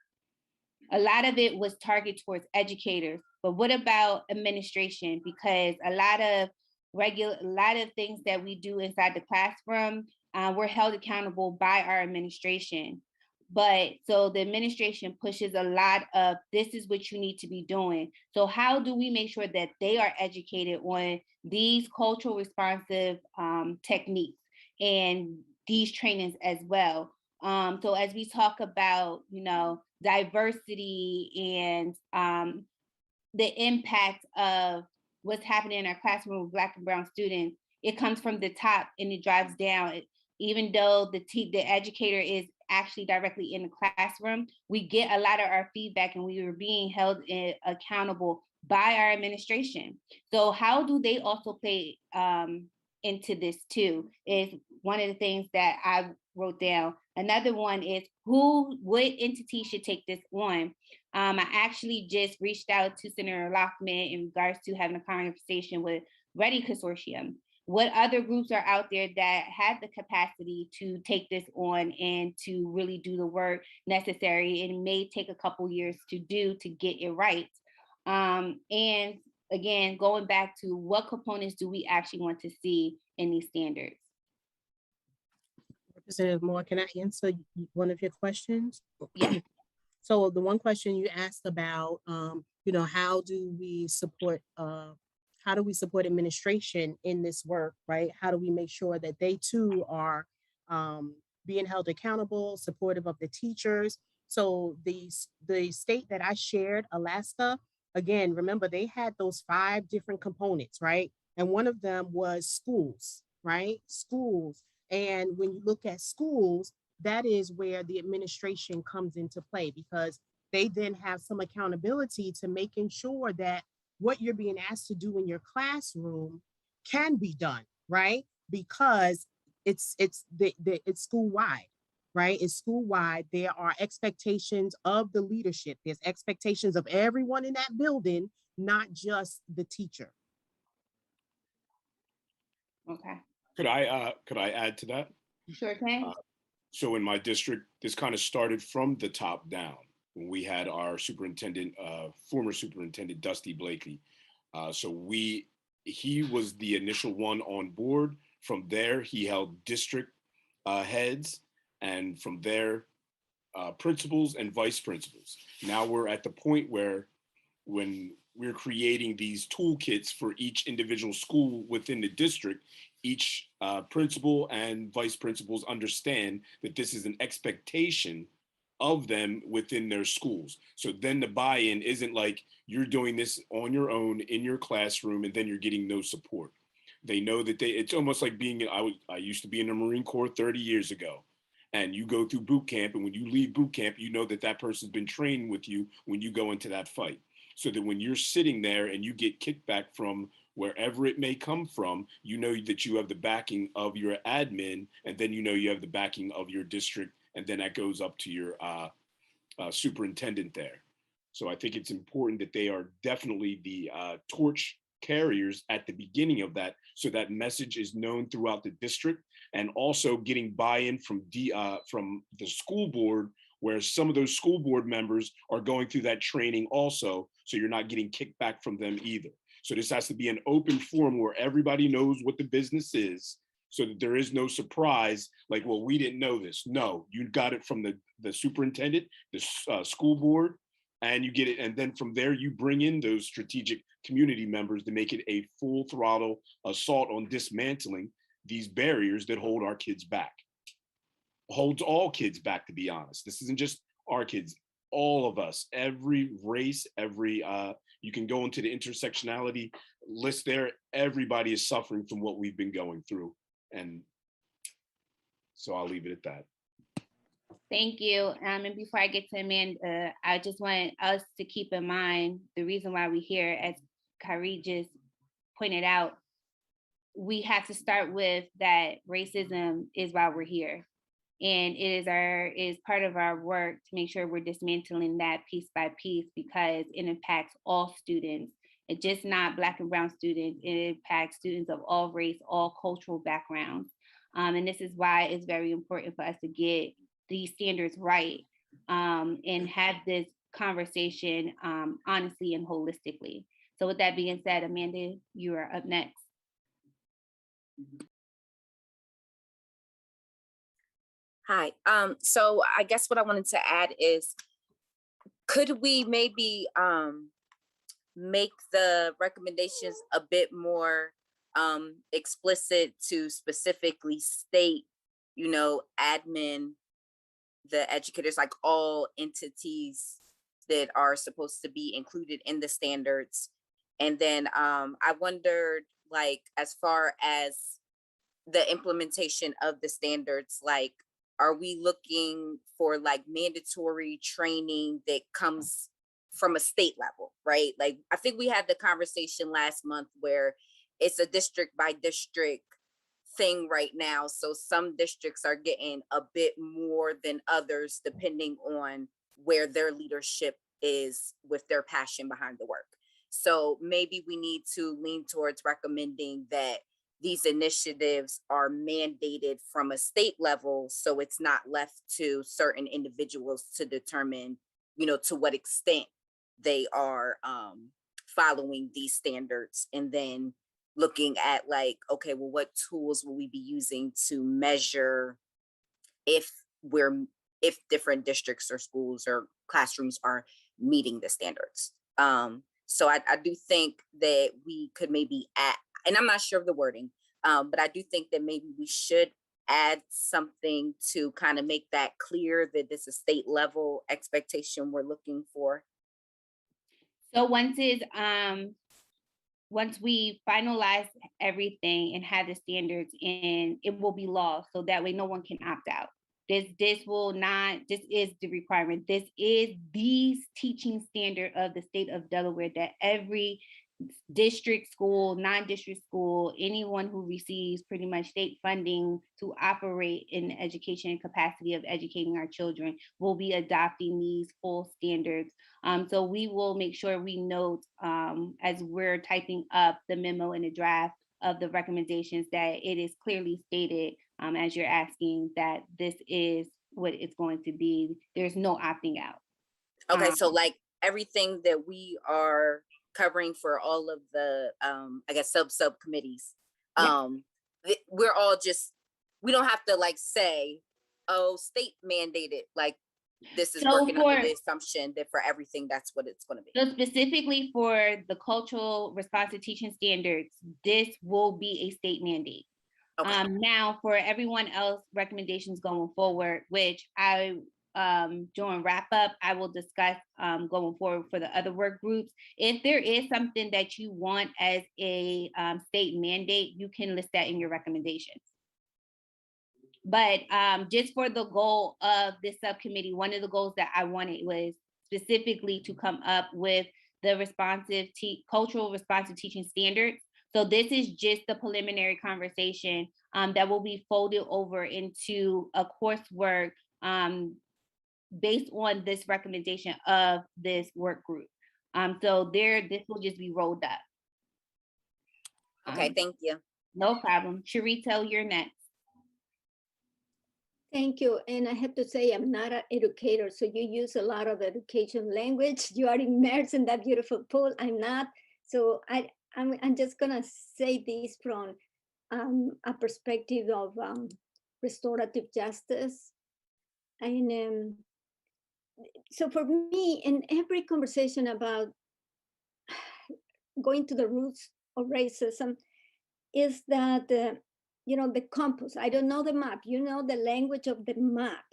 a lot of it was targeted towards educators, but what about administration? Because a lot of things that we do inside the classroom, we're held accountable by our administration. But so the administration pushes a lot of, this is what you need to be doing. So how do we make sure that they are educated on these cultural responsive techniques and these trainings as well? So as we talk about, diversity and the impact of what's happening in our classroom with Black and Brown students, it comes from the top and it drives down. Even though the educator is actually directly in the classroom, we get a lot of our feedback and we were being held accountable by our administration. So how do they also play into this too, is one of the things that I wrote down. Another one is what entity should take this on? I actually just reached out to Senator Lockman in regards to having a conversation with Ready Consortium. What other groups are out there that have the capacity to take this on and to really do the work necessary? It may take a couple years to get it right. And again, going back to what components do we actually want to see in these standards? Representative Moore, can I answer one of your questions? Yeah. So the one question you asked about, how do we support administration in this work, right? How do we make sure that they too are being held accountable, supportive of the teachers? So the state that I shared, Alaska, again, remember they had those 5 different components, right? And one of them was schools, right? Schools. And when you look at schools, that is where the administration comes into play, because they then have some accountability to making sure that what you're being asked to do in your classroom can be done, right? Because it's school-wide, right? It's school-wide. There are expectations of the leadership. There's expectations of everyone in that building, not just the teacher. Okay. Could I add to that? Sure can. So in my district, this kind of started from the top down when we had our superintendent, former superintendent, Dusty Blakey. So he was the initial one on board. From there, he held district heads, and from there, principals and vice principals. Now we're at the point where when we're creating these toolkits for each individual school within the district, each principal and vice principals understand that this is an expectation of them within their schools. So then the buy-in isn't like you're doing this on your own in your classroom and then you're getting no support. They know that it's almost like I used to be in the Marine Corps 30 years ago. And you go through boot camp, and when you leave boot camp, you know that person's been trained with you when you go into that fight. So that when you're sitting there and you get kickback from wherever it may come from, you know that you have the backing of your admin, and then you know you have the backing of your district, and then that goes up to your superintendent there. So I think it's important that they are definitely the torch carriers at the beginning of that, so that message is known throughout the district, and also getting buy-in from the school board, where some of those school board members are going through that training also, so you're not getting kickback from them either. So this has to be an open forum where everybody knows what the business is, so that there is no surprise, like, well, we didn't know this. No, you got it from the superintendent, the school board, and you get it. And then from there, you bring in those strategic community members to make it a full throttle assault on dismantling these barriers that hold our kids back. Holds all kids back, to be honest. This isn't just our kids, all of us, every race, every, you can go into the intersectionality list there. Everybody is suffering from what we've been going through. And so I'll leave it at that. Thank you. And before I get to Amanda, I just want us to keep in mind the reason why we're here, as Kyrie just pointed out, we have to start with that racism is why we're here. And it is part of our work to make sure we're dismantling that piece by piece, because it impacts all students. It's just not Black and brown students. It impacts students of all race, all cultural backgrounds. And this is why it's very important for us to get these standards right, and have this conversation honestly and holistically. So with that being said, Amanda, you are up next. Hi. So I guess what I wanted to add is, could we maybe make the recommendations a bit more explicit to specifically state, admin, the educators, like all entities that are supposed to be included in the standards. And then I wondered, like, as far as the implementation of the standards, like, are we looking for like mandatory training that comes from a state level, right? Like, I think we had the conversation last month where it's a district by district thing right now. So some districts are getting a bit more than others, depending on where their leadership is with their passion behind the work. So maybe we need to lean towards recommending that these initiatives are mandated from a state level, so it's not left to certain individuals to determine, to what extent they are following these standards, and then looking at like, okay, well, what tools will we be using to measure if different districts or schools or classrooms are meeting the standards. So I do think that we could maybe add, and I'm not sure of the wording, but I do think that maybe we should add something to kind of make that clear that this is state level expectation we're looking for. So once we finalize everything and have the standards in, it will be law. So that way no one can opt out. This is the requirement. This is the teaching standard of the state of Delaware, that every district school, non-district school, anyone who receives pretty much state funding to operate in the education capacity of educating our children will be adopting these full standards. So we will make sure we note as we're typing up the memo in the draft of the recommendations that it is clearly stated, as you're asking, that this is what it's going to be. There's no opting out. Okay, so like everything that we are covering for all of the, I guess, subcommittees, we're all just, we don't have to like say, oh, state mandated, like this is working under the assumption that for everything, that's what it's going to be. So specifically for the cultural responsive teaching standards, this will be a state mandate. Okay. Now for everyone else recommendations going forward, which I during wrap up, I will discuss going forward for the other work groups. If there is something that you want as a state mandate, you can list that in your recommendations. But just for the goal of this subcommittee, one of the goals that I wanted was specifically to come up with the cultural responsive teaching standards. So this is just the preliminary conversation that will be folded over into a coursework based on this recommendation of this work group. So this will just be rolled up. Okay, thank you. No problem. Sharito, you're next. Thank you. And I have to say, I'm not an educator, so you use a lot of education language. You are immersed in that beautiful pool. I'm not. So I'm just gonna say this from a perspective of restorative justice. And so for me, in every conversation about going to the roots of racism, is that you know, the compass. I don't know the map, you know, the language of the map,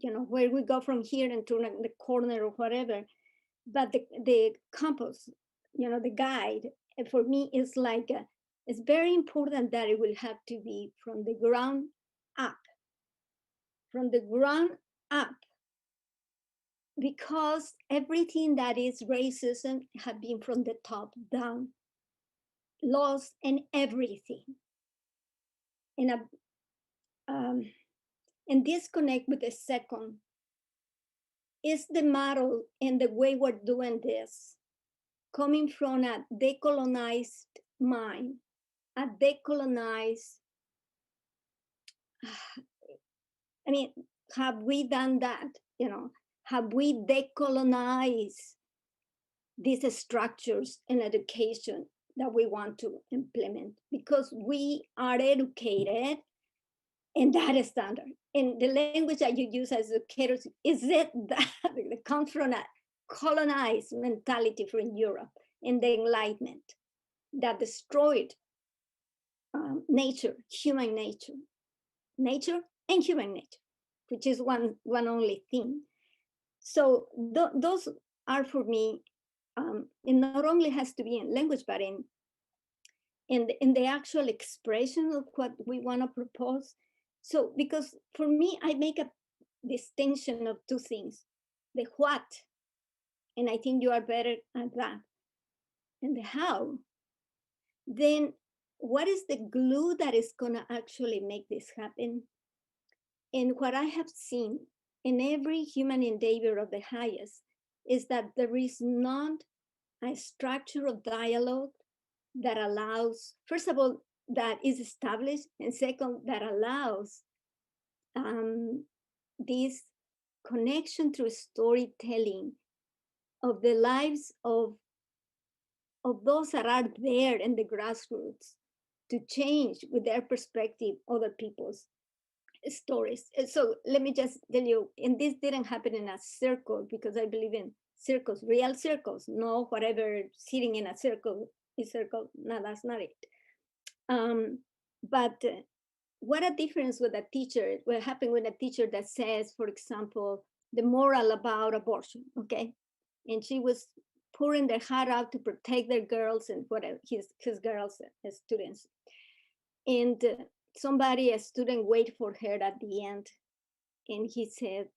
you know, where we go from here and to the corner or whatever. But the compass, you know, the guide, for me is like it's very important that it will have to be from the ground up, from the ground up, because everything that is racism have been from the top down, laws and everything. And this connect with the second, is the model and the way we're doing this coming from a decolonized mind, a decolonized, I mean, have we done that? You know, have we decolonized these structures in education that we want to implement? Because we are educated in that standard. And the language that you use as educators, is it that it comes from a colonized mentality from Europe in the Enlightenment that destroyed nature, human nature and human nature, which is one only thing. So those are for me, it not only has to be in language, but in the actual expression of what we want to propose. So, because for me, I make a distinction of two things, the what, and I think you are better at that, and the how. Then what is the glue that is gonna actually make this happen? And what I have seen in every human endeavor of the highest is that there is not a structure of dialogue that allows, first of all, that is established, and second, that allows this connection through storytelling of the lives of those that are there in the grassroots to change with their perspective other people's stories. And so let me just tell you, and this didn't happen in a circle, because I believe in circles, real circles, no whatever sitting in a circle is circle. No, that's not it. But what a difference with a teacher, what happened with a teacher that says, for example, the moral about abortion, okay? And she was pouring their heart out to protect their girls and whatever, his girls, his students. And a student waited for her at the end. And he said,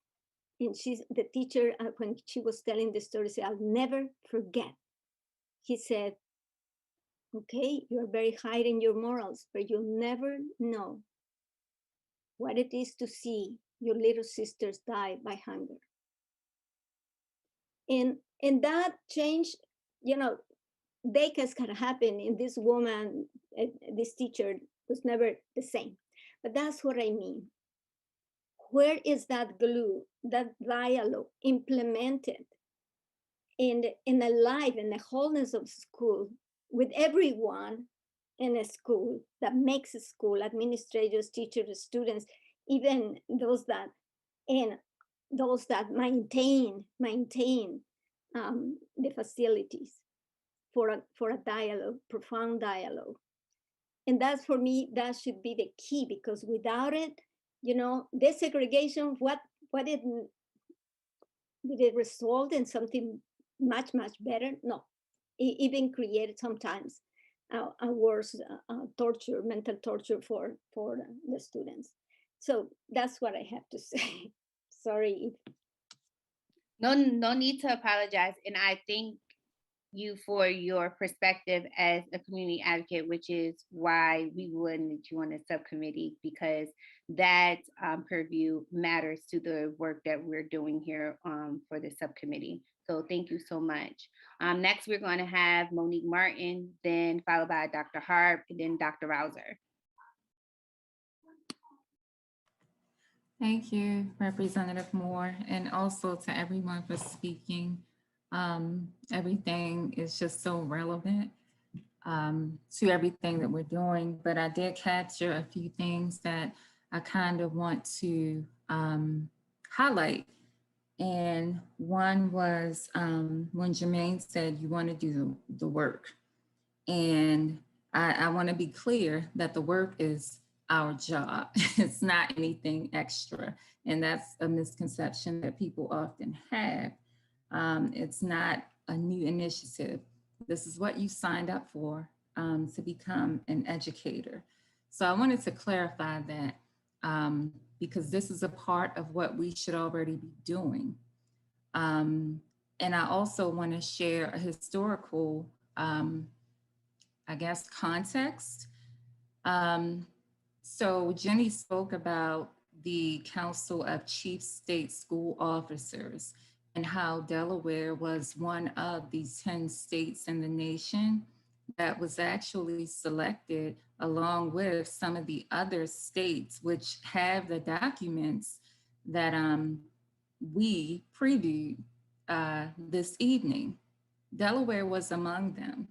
and the teacher, when she was telling the story, said, I'll never forget. He said, okay, you're very high in your morals, but you'll never know what it is to see your little sisters die by hunger. And that change, you know, decades can happen in this woman, this teacher was never the same. But that's what I mean. Where is that glue, that dialogue implemented in the life, in the wholeness of school, with everyone in a school that makes a school, administrators, teachers, students, even those that maintain the facilities for a dialogue, profound dialogue. And that's, for me, that should be the key, because without it, you know, desegregation, what did it result in something much, much better? No, it even created sometimes a worse torture, mental torture for the students. So that's what I have to say. Sorry. No need to apologize. And I think you for your perspective as a community advocate, which is why we wanted you on the subcommittee, because that purview matters to the work that we're doing here for the subcommittee. So thank you so much. Next, we're going to have Monique Martin, then followed by Dr. Harp, and then Dr. Rouser. Thank you, Representative Moore, and also to everyone for speaking. Everything is just so relevant to everything that we're doing, but I did capture a few things that I kind of want to highlight. And one was when Jermaine said you want to do the work. And I want to be clear that the work is our job. It's not anything extra. And that's a misconception that people often have. It's not a new initiative. This is what you signed up for to become an educator. So I wanted to clarify that because this is a part of what we should already be doing. And I also want to share a historical, I guess, context. So Jenny spoke about the Council of Chief State School Officers and how Delaware was one of these 10 states in the nation that was actually selected along with some of the other states which have the documents that we previewed this evening. Delaware was among them.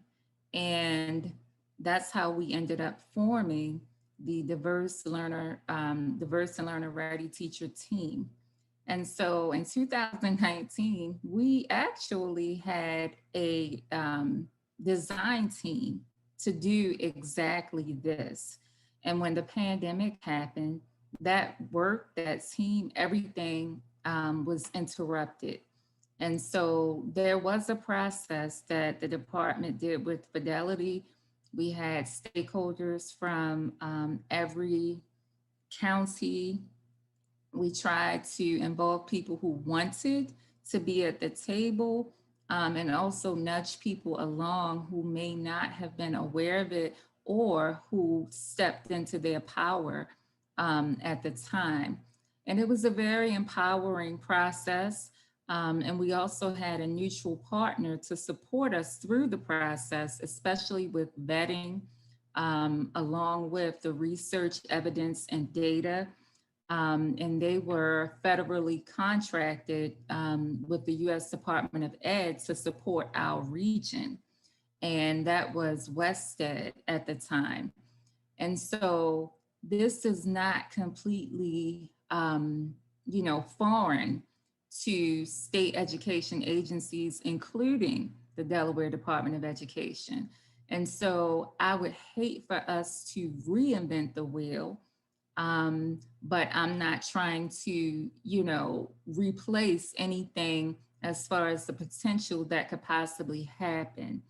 And that's how we ended up forming the diverse and learner ready teacher team. And so in 2019, we actually had a design team to do exactly this. And when the pandemic happened, that work, that team, everything was interrupted. And so there was a process that the department did with Fidelity. We had stakeholders from every county. We tried to involve people who wanted to be at the table and also nudge people along who may not have been aware of it or who stepped into their power at the time. And it was a very empowering process. And we also had a neutral partner to support us through the process, especially with vetting, along with the research, evidence, and data. And they were federally contracted with the U.S. Department of Ed to support our region. And that was WestEd at the time. And so this is not completely, foreign to state education agencies, including the Delaware Department of Education. And so I would hate for us to reinvent the wheel, but I'm not trying to, replace anything as far as the potential that could possibly happen.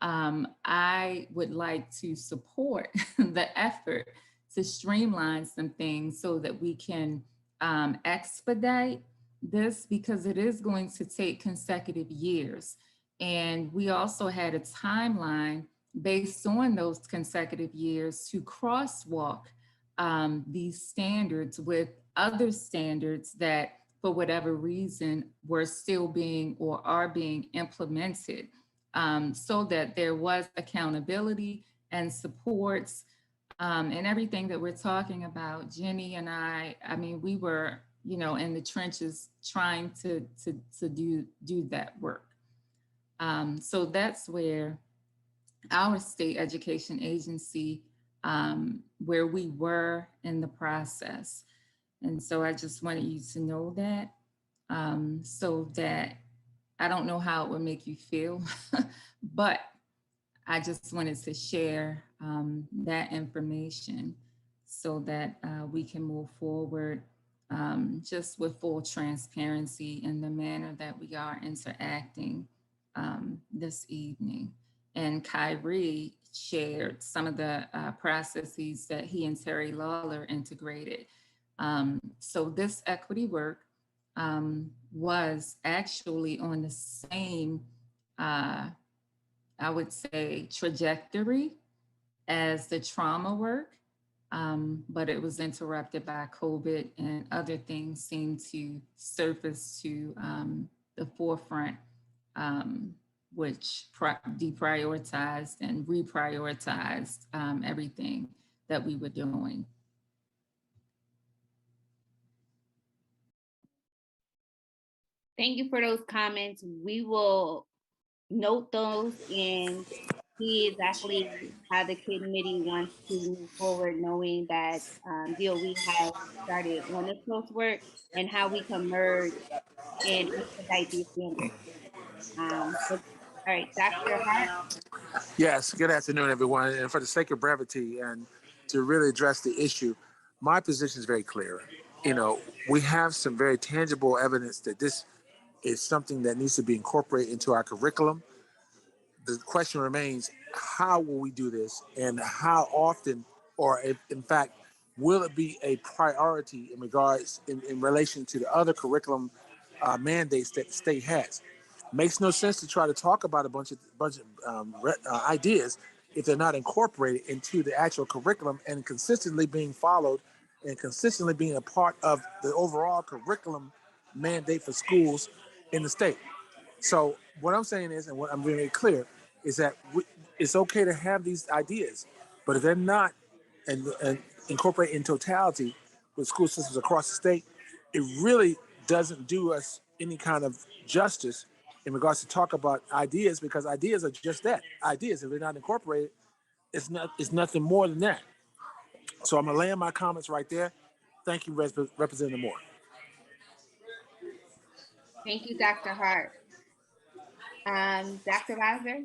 I would like to support the effort to streamline some things so that we can expedite this, because it is going to take consecutive years. And we also had a timeline based on those consecutive years to crosswalk these standards with other standards that, for whatever reason, were still being or are being implemented, so that there was accountability and supports and everything that we're talking about. Jenny and I mean, we were, in the trenches trying to do that work. So that's where our state education agency, where we were in the process. And so I just wanted you to know that, so that I don't know how it would make you feel, but I just wanted to share that information so that we can move forward just with full transparency in the manner that we are interacting this evening. And Kyrie shared some of the processes that he and Terry Lawler integrated. So this equity work was actually on the same I would say, trajectory as the trauma work, but it was interrupted by COVID and other things seemed to surface to the forefront, which deprioritized and reprioritized everything that we were doing. Thank you for those comments. We will note those and see exactly how the committee wants to move forward, knowing that DOE has started on this close work and how we can merge and expedite these standards. All right, Dr. Hart. Yes, good afternoon, everyone. And for the sake of brevity and to really address the issue, my position is very clear. You know, we have some very tangible evidence that this is something that needs to be incorporated into our curriculum. The question remains, how will we do this and how often, or if, in fact, will it be a priority in regards, in relation to the other curriculum mandates that the state has? Makes no sense to try to talk about a bunch of ideas if they're not incorporated into the actual curriculum and consistently being followed and consistently being a part of the overall curriculum mandate for schools in the state. So what I'm saying is, and what I'm being very clear, is that it's okay to have these ideas, but if they're not and incorporate in totality with school systems across the state, it really doesn't do us any kind of justice in regards to talk about ideas, because ideas are just that, ideas. If they're not incorporated, it's nothing more than that. So I'm gonna land my comments right there. Thank you, Representative Moore. Thank you, Dr. Hart. Dr. Bowser,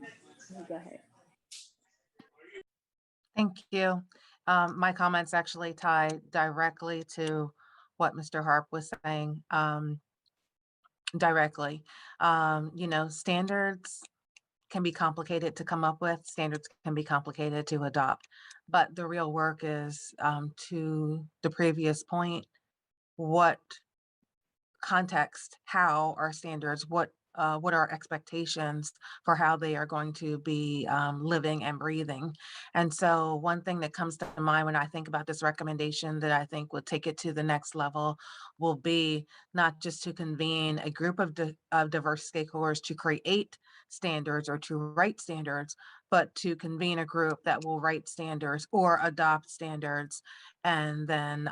go ahead. Thank you. My comments actually tie directly to what Mr. Harp was saying directly. You know, standards can be complicated to come up with, standards can be complicated to adopt, but the real work is, to the previous point, what context, how our standards, what are expectations for how they are going to be living and breathing. And so one thing that comes to mind when I think about this recommendation that I think will take it to the next level will be not just to convene a group of diverse stakeholders to create standards or to write standards, but to convene a group that will write standards or adopt standards and then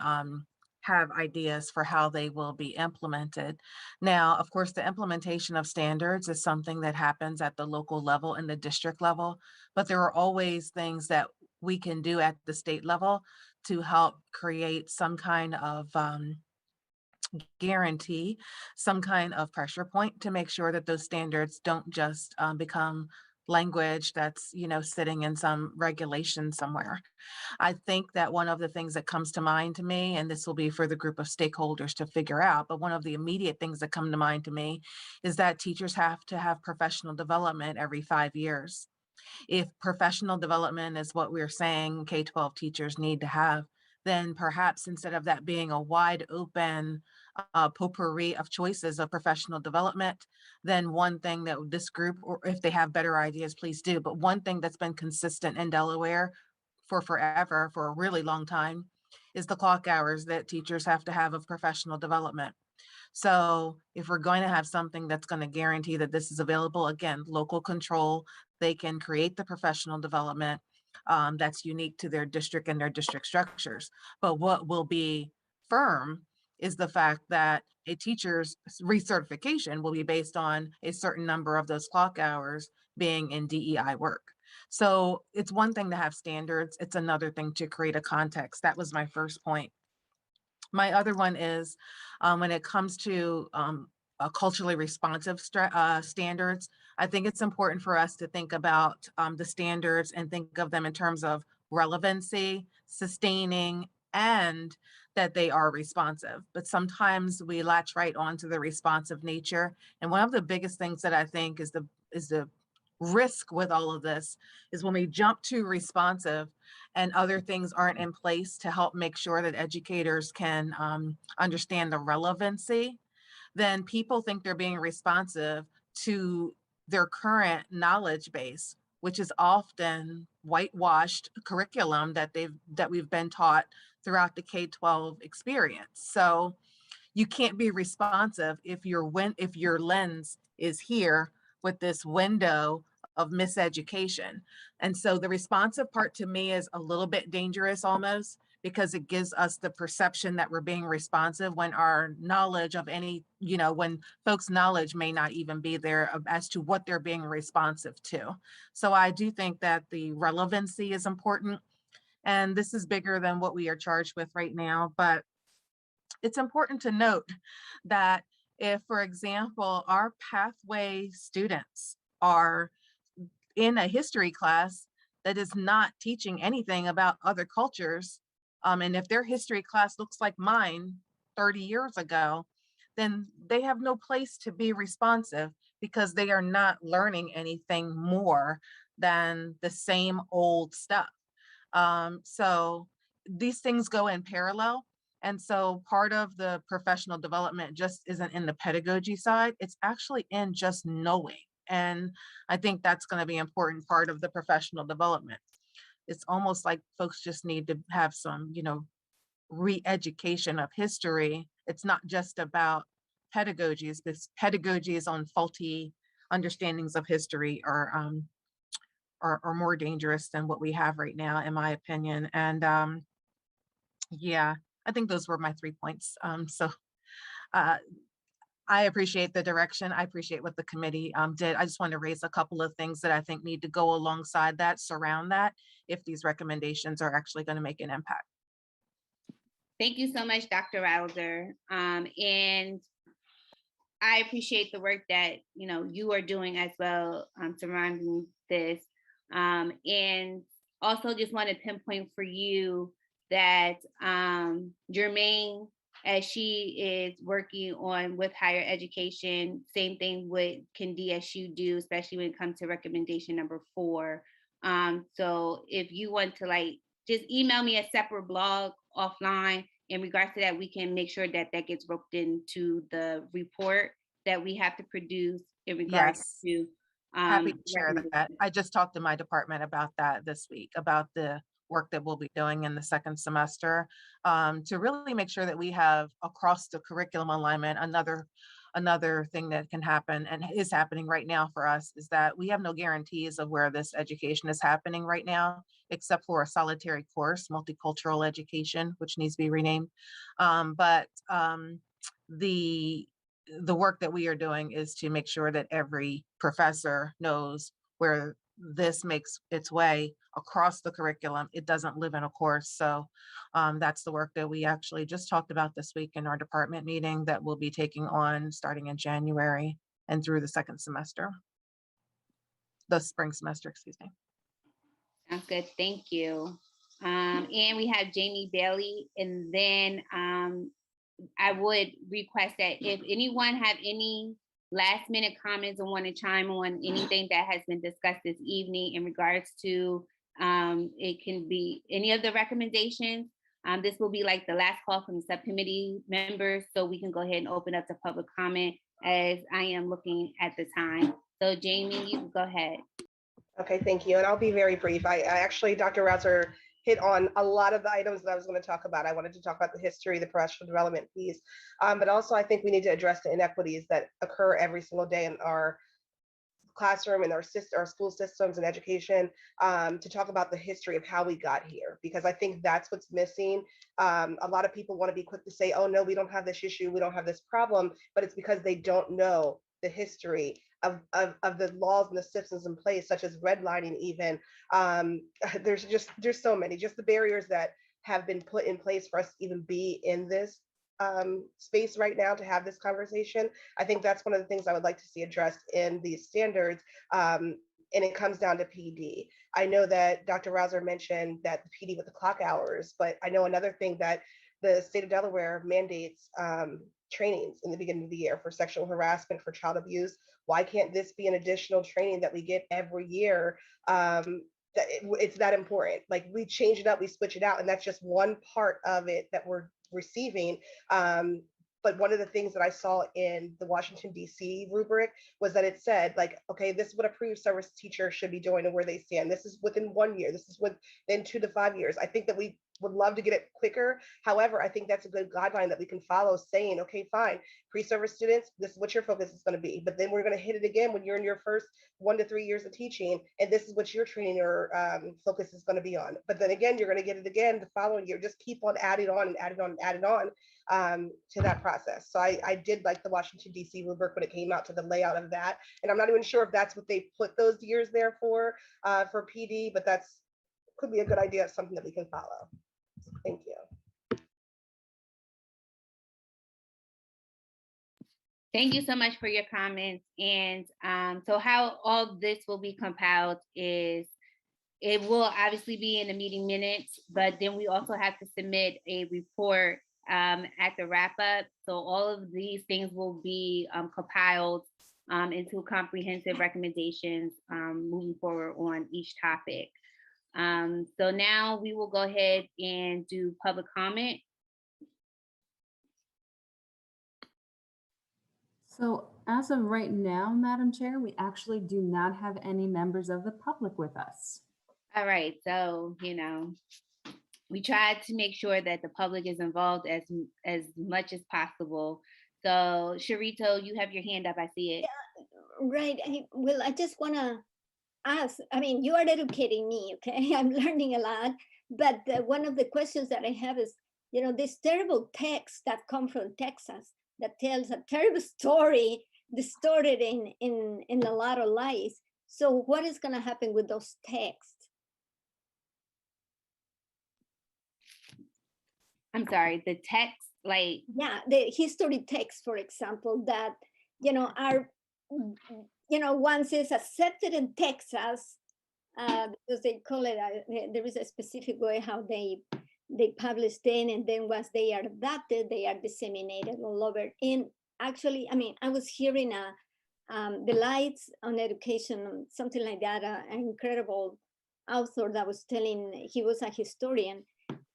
have ideas for how they will be implemented. Now, of course, the implementation of standards is something that happens at the local level and the district level, but there are always things that we can do at the state level to help create some kind of guarantee, some kind of pressure point to make sure that those standards don't just become language that's, you know, sitting in some regulation somewhere. I think that one of the things that comes to mind to me, and this will be for the group of stakeholders to figure out, but one of the immediate things that come to mind to me is that teachers have to have professional development every 5 years. If professional development is what we're saying K-12 teachers need to have, then perhaps instead of that being a wide open potpourri of choices of professional development, then one thing that this group, or if they have better ideas, please do. But one thing that's been consistent in Delaware for forever, for a really long time, is the clock hours that teachers have to have of professional development. So if we're going to have something that's going to guarantee that this is available, again, local control, they can create the professional development that's unique to their district and their district structures. But what will be firm is the fact that a teacher's recertification will be based on a certain number of those clock hours being in DEI work. So it's one thing to have standards, it's another thing to create a context. That was my first point. My other one is when it comes to culturally responsive standards, I think it's important for us to think about the standards and think of them in terms of relevancy, sustaining, and that they are responsive. But sometimes we latch right onto the responsive nature. And one of the biggest things that I think is the risk with all of this is when we jump to responsive and other things aren't in place to help make sure that educators can understand the relevancy, then people think they're being responsive to their current knowledge base which is often whitewashed curriculum that we've been taught throughout the K-12 experience. So you can't be responsive if your lens is here with this window of miseducation. And so the responsive part to me is a little bit dangerous almost, because it gives us the perception that we're being responsive when our knowledge of when folks' knowledge may not even be there as to what they're being responsive to. So I do think that the relevancy is important. And this is bigger than what we are charged with right now, but it's important to note that if, for example, our pathway students are in a history class that is not teaching anything about other cultures, and if their history class looks like mine 30 years ago, then they have no place to be responsive because they are not learning anything more than the same old stuff. So these things go in parallel. And so part of the professional development just isn't in the pedagogy side, it's actually in just knowing. And I think that's going to be an important part of the professional development. It's almost like folks just need to have some, re-education of history. It's not just about pedagogies, because pedagogies on faulty understandings of history are more dangerous than what we have right now, in my opinion. And yeah, I think those were my 3 points. I appreciate the direction. I appreciate what the committee did. I just want to raise a couple of things that I think need to go alongside that, surround that, if these recommendations are actually going to make an impact. Thank you so much, Dr. Rouser. And I appreciate the work that you are doing as well surrounding this. And also just want to pinpoint for you that Jermaine, as she is working on with higher education, same thing with Candy as you do, especially when it comes to recommendation number 4. So if you want to just email me a separate blog offline in regards to that, we can make sure that that gets roped into the report that we have to produce in regards to Happy to share that. I just talked to my department about that this week, about the work that we'll be doing in the second semester, to really make sure that we have across the curriculum alignment. Another thing that can happen and is happening right now for us is that we have no guarantees of where this education is happening right now, except for a solitary course, multicultural education, which needs to be renamed. But the work that we are doing is to make sure that every professor knows where this makes its way across the curriculum. It doesn't live in a course. So that's the work that we actually just talked about this week in our department meeting that we'll be taking on starting in January and through the spring semester, excuse me. Sounds good, thank you. And we have Jamie Bailey, and then I would request that if anyone have any last minute comments or want to chime on anything that has been discussed this evening in regards to, it can be any of the recommendations. This will be like the last call from the subcommittee members, so we can go ahead and open up to public comment as I am looking at the time. So Jamie, you can go ahead. Okay, thank you. And I'll be very brief. I actually, Dr. Rouser hit on a lot of the items that I was going to talk about. I wanted to talk about the history, the professional development piece, but also I think we need to address the inequities that occur every single day in our classroom and our school systems and education, to talk about the history of how we got here, because I think that's what's missing. A lot of people want to be quick to say, oh no, we don't have this issue, we don't have this problem, but it's because they don't know the history of the laws and the systems in place, such as redlining even. There's so many, just the barriers that have been put in place for us to even be in this space right now to have this conversation. I think that's one of the things I would like to see addressed in these standards. And it comes down to PD. I know that Dr. Rouser mentioned that the PD with the clock hours, but I know another thing that the state of Delaware mandates trainings in the beginning of the year for sexual harassment, for child abuse. Why can't this be an additional training that we get every year? It's that important. Like, we change it up, we switch it out, and that's just one part of it that we're receiving. But one of the things that I saw in the Washington, D.C. rubric was that it said, like, okay, this is what a pre-service teacher should be doing and where they stand. This is within 1 year. This is within 2 to 5 years. I think that we would love to get it quicker. However, I think that's a good guideline that we can follow, saying, okay, fine, pre-service students, this is what your focus is going to be. But then we're going to hit it again when you're in your first 1 to 3 years of teaching, and this is what your training or focus is going to be on. But then again, you're going to get it again the following year. Just keep on adding on and adding on and adding on to that process. So I did like the Washington, D.C. rubric when it came out to the layout of that. And I'm not even sure if that's what they put those years there for PD, but that's could be a good idea. It's something that we can follow. Thank you. Thank you so much for your comments. And so how all this will be compiled is it will obviously be in the meeting minutes, but then we also have to submit a report at the wrap up. So all of these things will be compiled into comprehensive recommendations moving forward on each topic. So now we will go ahead and do public comment. So as of right now, Madam Chair, we actually do not have any members of the public with us. All right, so, we tried to make sure that the public is involved as much as possible. So Sharito, you have your hand up, I see it. Yeah, right. I just want to ask, you are educating me, okay? I'm learning a lot, but one of the questions that I have is, this terrible text that come from Texas that tells a terrible story distorted in a lot of lies. So what is going to happen with those texts? I'm sorry, the text, like... Yeah, the history text, for example, that, are, once it's accepted in Texas, because they call it, there is a specific way how they publish them, and then once they are adopted, they are disseminated all over. And actually, I was hearing the Lights on Education, something like that, an incredible author that was telling, he was a historian,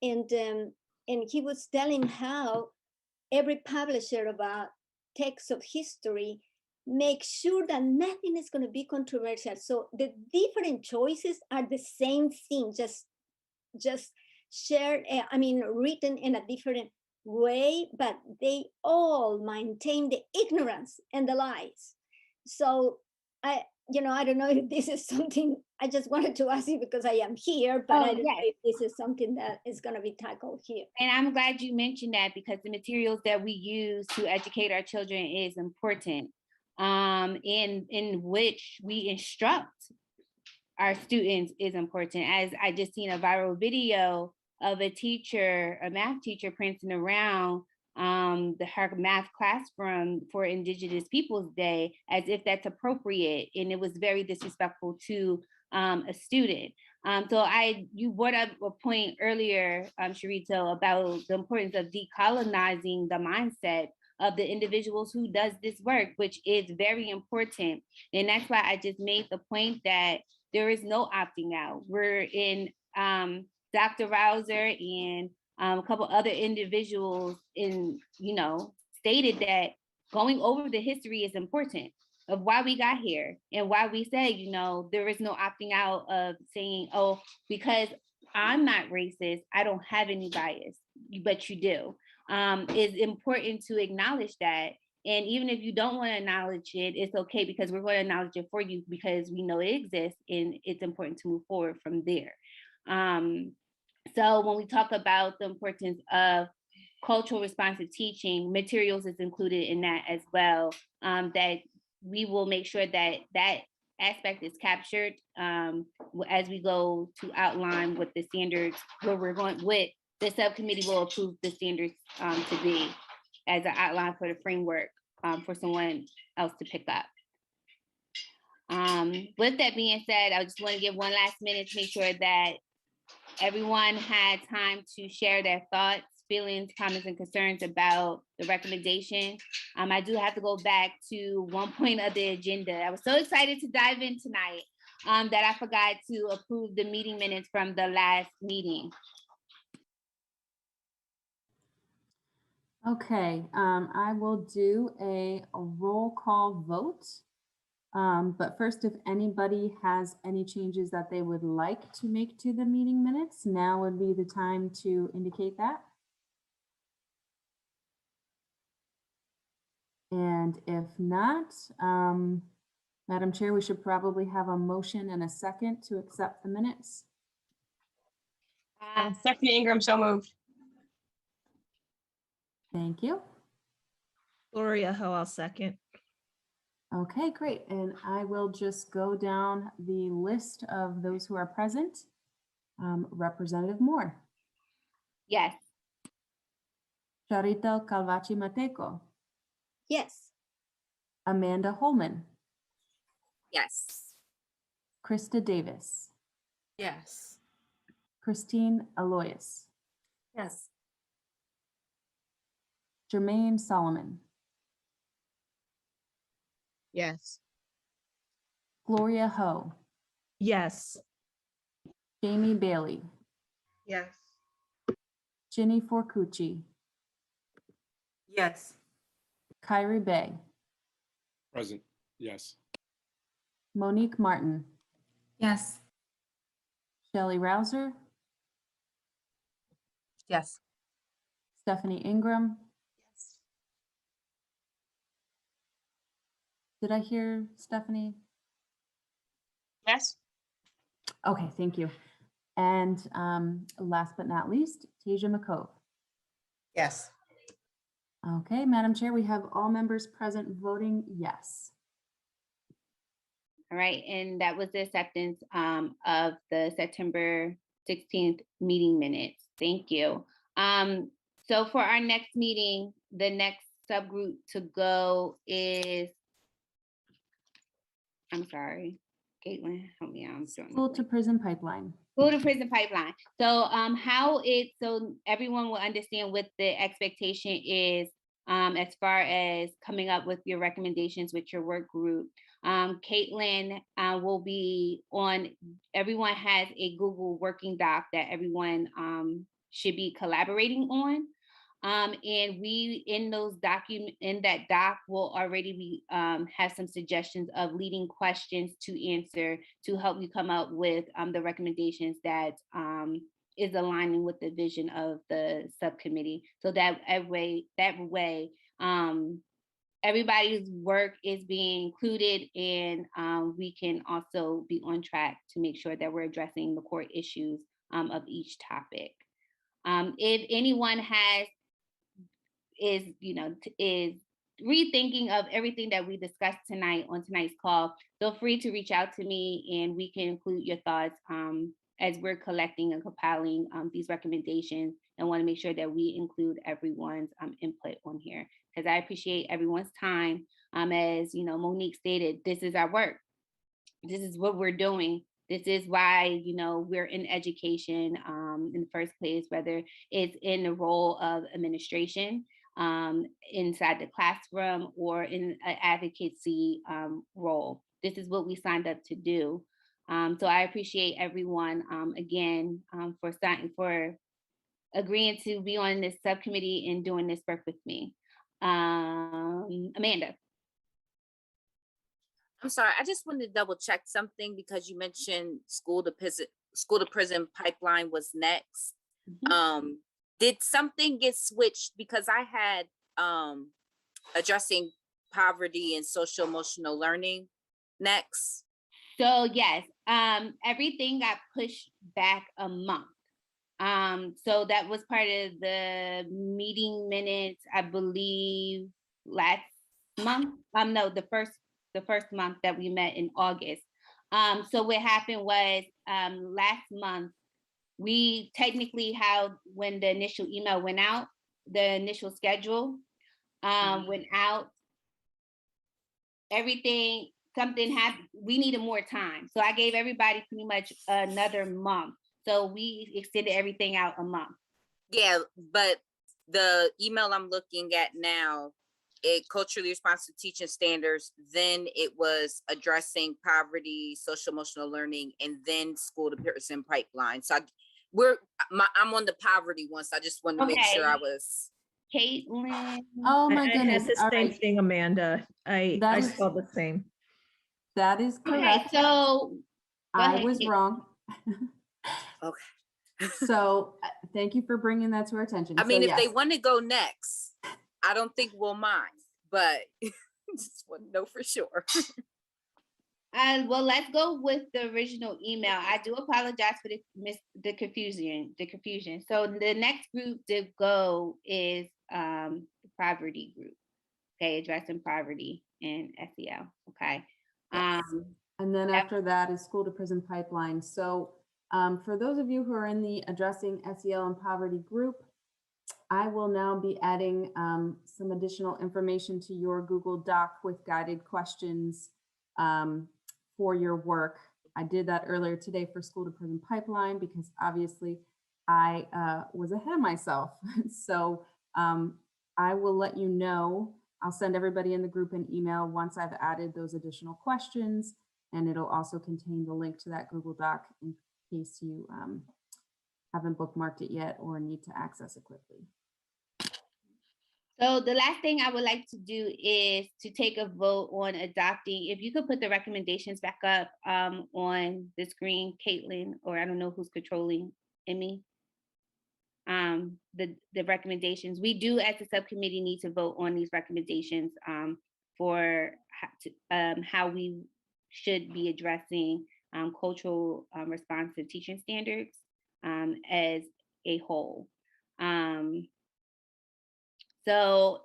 and he was telling how every publisher of a text of history makes sure that nothing is going to be controversial. So the different choices are the same thing, just shared, written in a different way, but they all maintain the ignorance and the lies. So I don't know if this is something, I just wanted to ask you because I am here, but I don't know if this is something that is going to be tackled here. And I'm glad you mentioned that, because the materials that we use to educate our children is important, in which we instruct our students is important. As I just seen a viral video of a math teacher prancing around her math classroom for Indigenous Peoples Day as if that's appropriate, and it was very disrespectful to a student. So you brought up a point earlier, Sharito, about the importance of decolonizing the mindset of the individuals who does this work, which is very important. And that's why I just made the point that there is no opting out. We're in Dr. Rouser and a couple other individuals stated that going over the history is important of why we got here and why we say, there is no opting out of saying, oh, because I'm not racist, I don't have any bias, but you do. It's important to acknowledge that. And even if you don't want to acknowledge it, it's okay, because we're going to acknowledge it for you because we know it exists and it's important to move forward from there. So when we talk about the importance of cultural responsive teaching, materials is included in that as well, that we will make sure that that aspect is captured as we go to outline what the standards, where we're going, what the subcommittee will approve the standards to be as an outline for the framework for someone else to pick up. With that being said, I just want to give one last minute to make sure that everyone had time to share their thoughts, feelings, comments, and concerns about the recommendation. I do have to go back to one point of the agenda. I was so excited to dive in tonight that I forgot to approve the meeting minutes from the last meeting. Okay, I will do a roll call vote. But first, if anybody has any changes that they would like to make to the meeting minutes, now would be the time to indicate that. And if not, Madam Chair, we should probably have a motion and a second to accept the minutes. Stephanie Ingram, so moved. Thank you. Gloria Ho, I'll second. Okay, great. And I will just go down the list of those who are present. Representative Moore, Yes. Charito Calvachi Mateco, Yes. Amanda Holman, Yes. Krista Davis, Yes. Christine Aloyes, Yes. Jermaine Solomon, Yes. Gloria Ho, Yes. Jamie Bailey, Yes. Ginny Forcucci, Yes. Kyrie Bay, Present. Yes. Monique Martin, Yes. Shelley Rouser, Yes. Stephanie Ingram. Yes. Did I hear Stephanie? Yes. Okay, thank you. And last but not least, Tasia McCove. Yes. Okay, Madam Chair, we have all members present voting yes. All right, and that was the acceptance of the September 16th meeting minutes. Thank you. So for our next meeting, the next subgroup to go is, I'm sorry, Caitlin, help me out. School to prison pipeline. School to prison pipeline. So so everyone will understand what the expectation is as far as coming up with your recommendations with your work group. Caitlin will be on, everyone has a Google working doc that everyone should be collaborating on. And we in that doc will already be have some suggestions of leading questions to answer to help you come up with the recommendations that is aligning with the vision of the subcommittee. So that way everybody's work is being included, and we can also be on track to make sure that we're addressing the core issues of each topic. If anyone is rethinking of everything that we discussed tonight on tonight's call, feel free to reach out to me and we can include your thoughts as we're collecting and compiling these recommendations, and want to make sure that we include everyone's input on here, because I appreciate everyone's time. As Monique stated, this is our work. This is what we're doing. This is why, we're in education in the first place, whether it's in the role of administration, inside the classroom, or in an advocacy role. This is what we signed up to do. So I appreciate everyone again for agreeing to be on this subcommittee and doing this work with me. Amanda. I'm sorry, I just wanted to double check something because you mentioned school to prison pipeline was next. Mm-hmm. Did something get switched? Because I had addressing poverty and social emotional learning next. So yes, everything got pushed back a month. So that was part of the meeting minutes, I believe, last month. No, the first month that we met in August. So what happened was last month, we technically had, when the initial email went out, the initial schedule went out, something happened. We needed more time. So I gave everybody pretty much another month. So we extended everything out a month. Yeah, but the email I'm looking at now, it culturally responsive teaching standards, then it was addressing poverty, social emotional learning, and then school to prison pipeline. So I'm on the poverty one, so I just wanted to make sure I was. Caitlin. Oh I my had goodness. the All same right. thing, Amanda. I That is, saw the same. that is Okay, correct. so go I ahead, was Kate. wrong. Okay. So thank you for bringing that to our attention. I mean, So if they yes. want to go next, I don't think we'll mind, but just want to know for sure. Well, let's go with the original email. I do apologize for the confusion. So the next group to go is the poverty group. Okay, addressing poverty and SEL. Okay. Yes. And then after that is school to prison pipeline. So for those of you who are in the addressing SEL and poverty group, I will now be adding some additional information to your Google Doc with guided questions for your work. I did that earlier today for school to prison pipeline because obviously I was ahead of myself. So I will let you know. I'll send everybody in the group an email once I've added those additional questions, and it'll also contain the link to that Google Doc in case you haven't bookmarked it yet or need to access it quickly. So the last thing I would like to do is to take a vote on adopting, if you could put the recommendations back up on the screen, Caitlin, or I don't know who's controlling Emmy. The recommendations, we do as a subcommittee need to vote on these recommendations for how we should be addressing cultural responsive teaching standards as a whole. So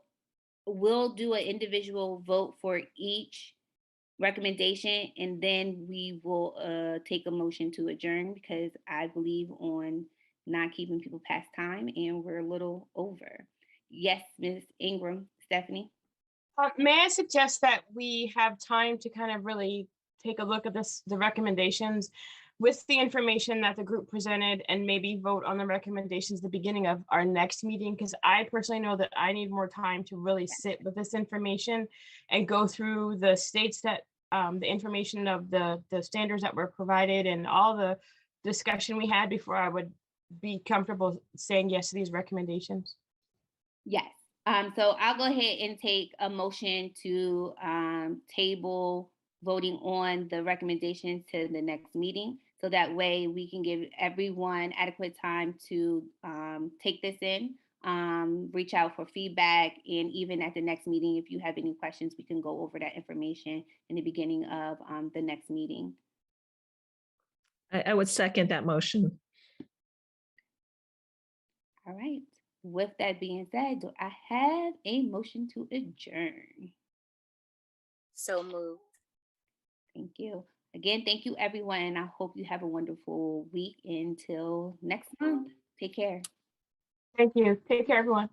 we'll do an individual vote for each recommendation, and then we will take a motion to adjourn because I believe on not keeping people past time and we're a little over. Yes, Ms. Ingram, Stephanie? May I suggest that we have time to kind of really take a look at the recommendations with the information that the group presented and maybe vote on the recommendations at the beginning of our next meeting? Because I personally know that I need more time to really sit with this information and go through the states that the information of the standards that were provided and all the discussion we had before I would be comfortable saying yes to these recommendations. Yes. So I'll go ahead and take a motion to table voting on the recommendations to the next meeting. So that way we can give everyone adequate time to take this in, reach out for feedback, and even at the next meeting, if you have any questions, we can go over that information in the beginning of the next meeting. I would second that motion. All right. With that being said, do I have a motion to adjourn? So moved. Thank you. Again, thank you, everyone. And I hope you have a wonderful week until next month. Take care. Thank you. Take care, everyone.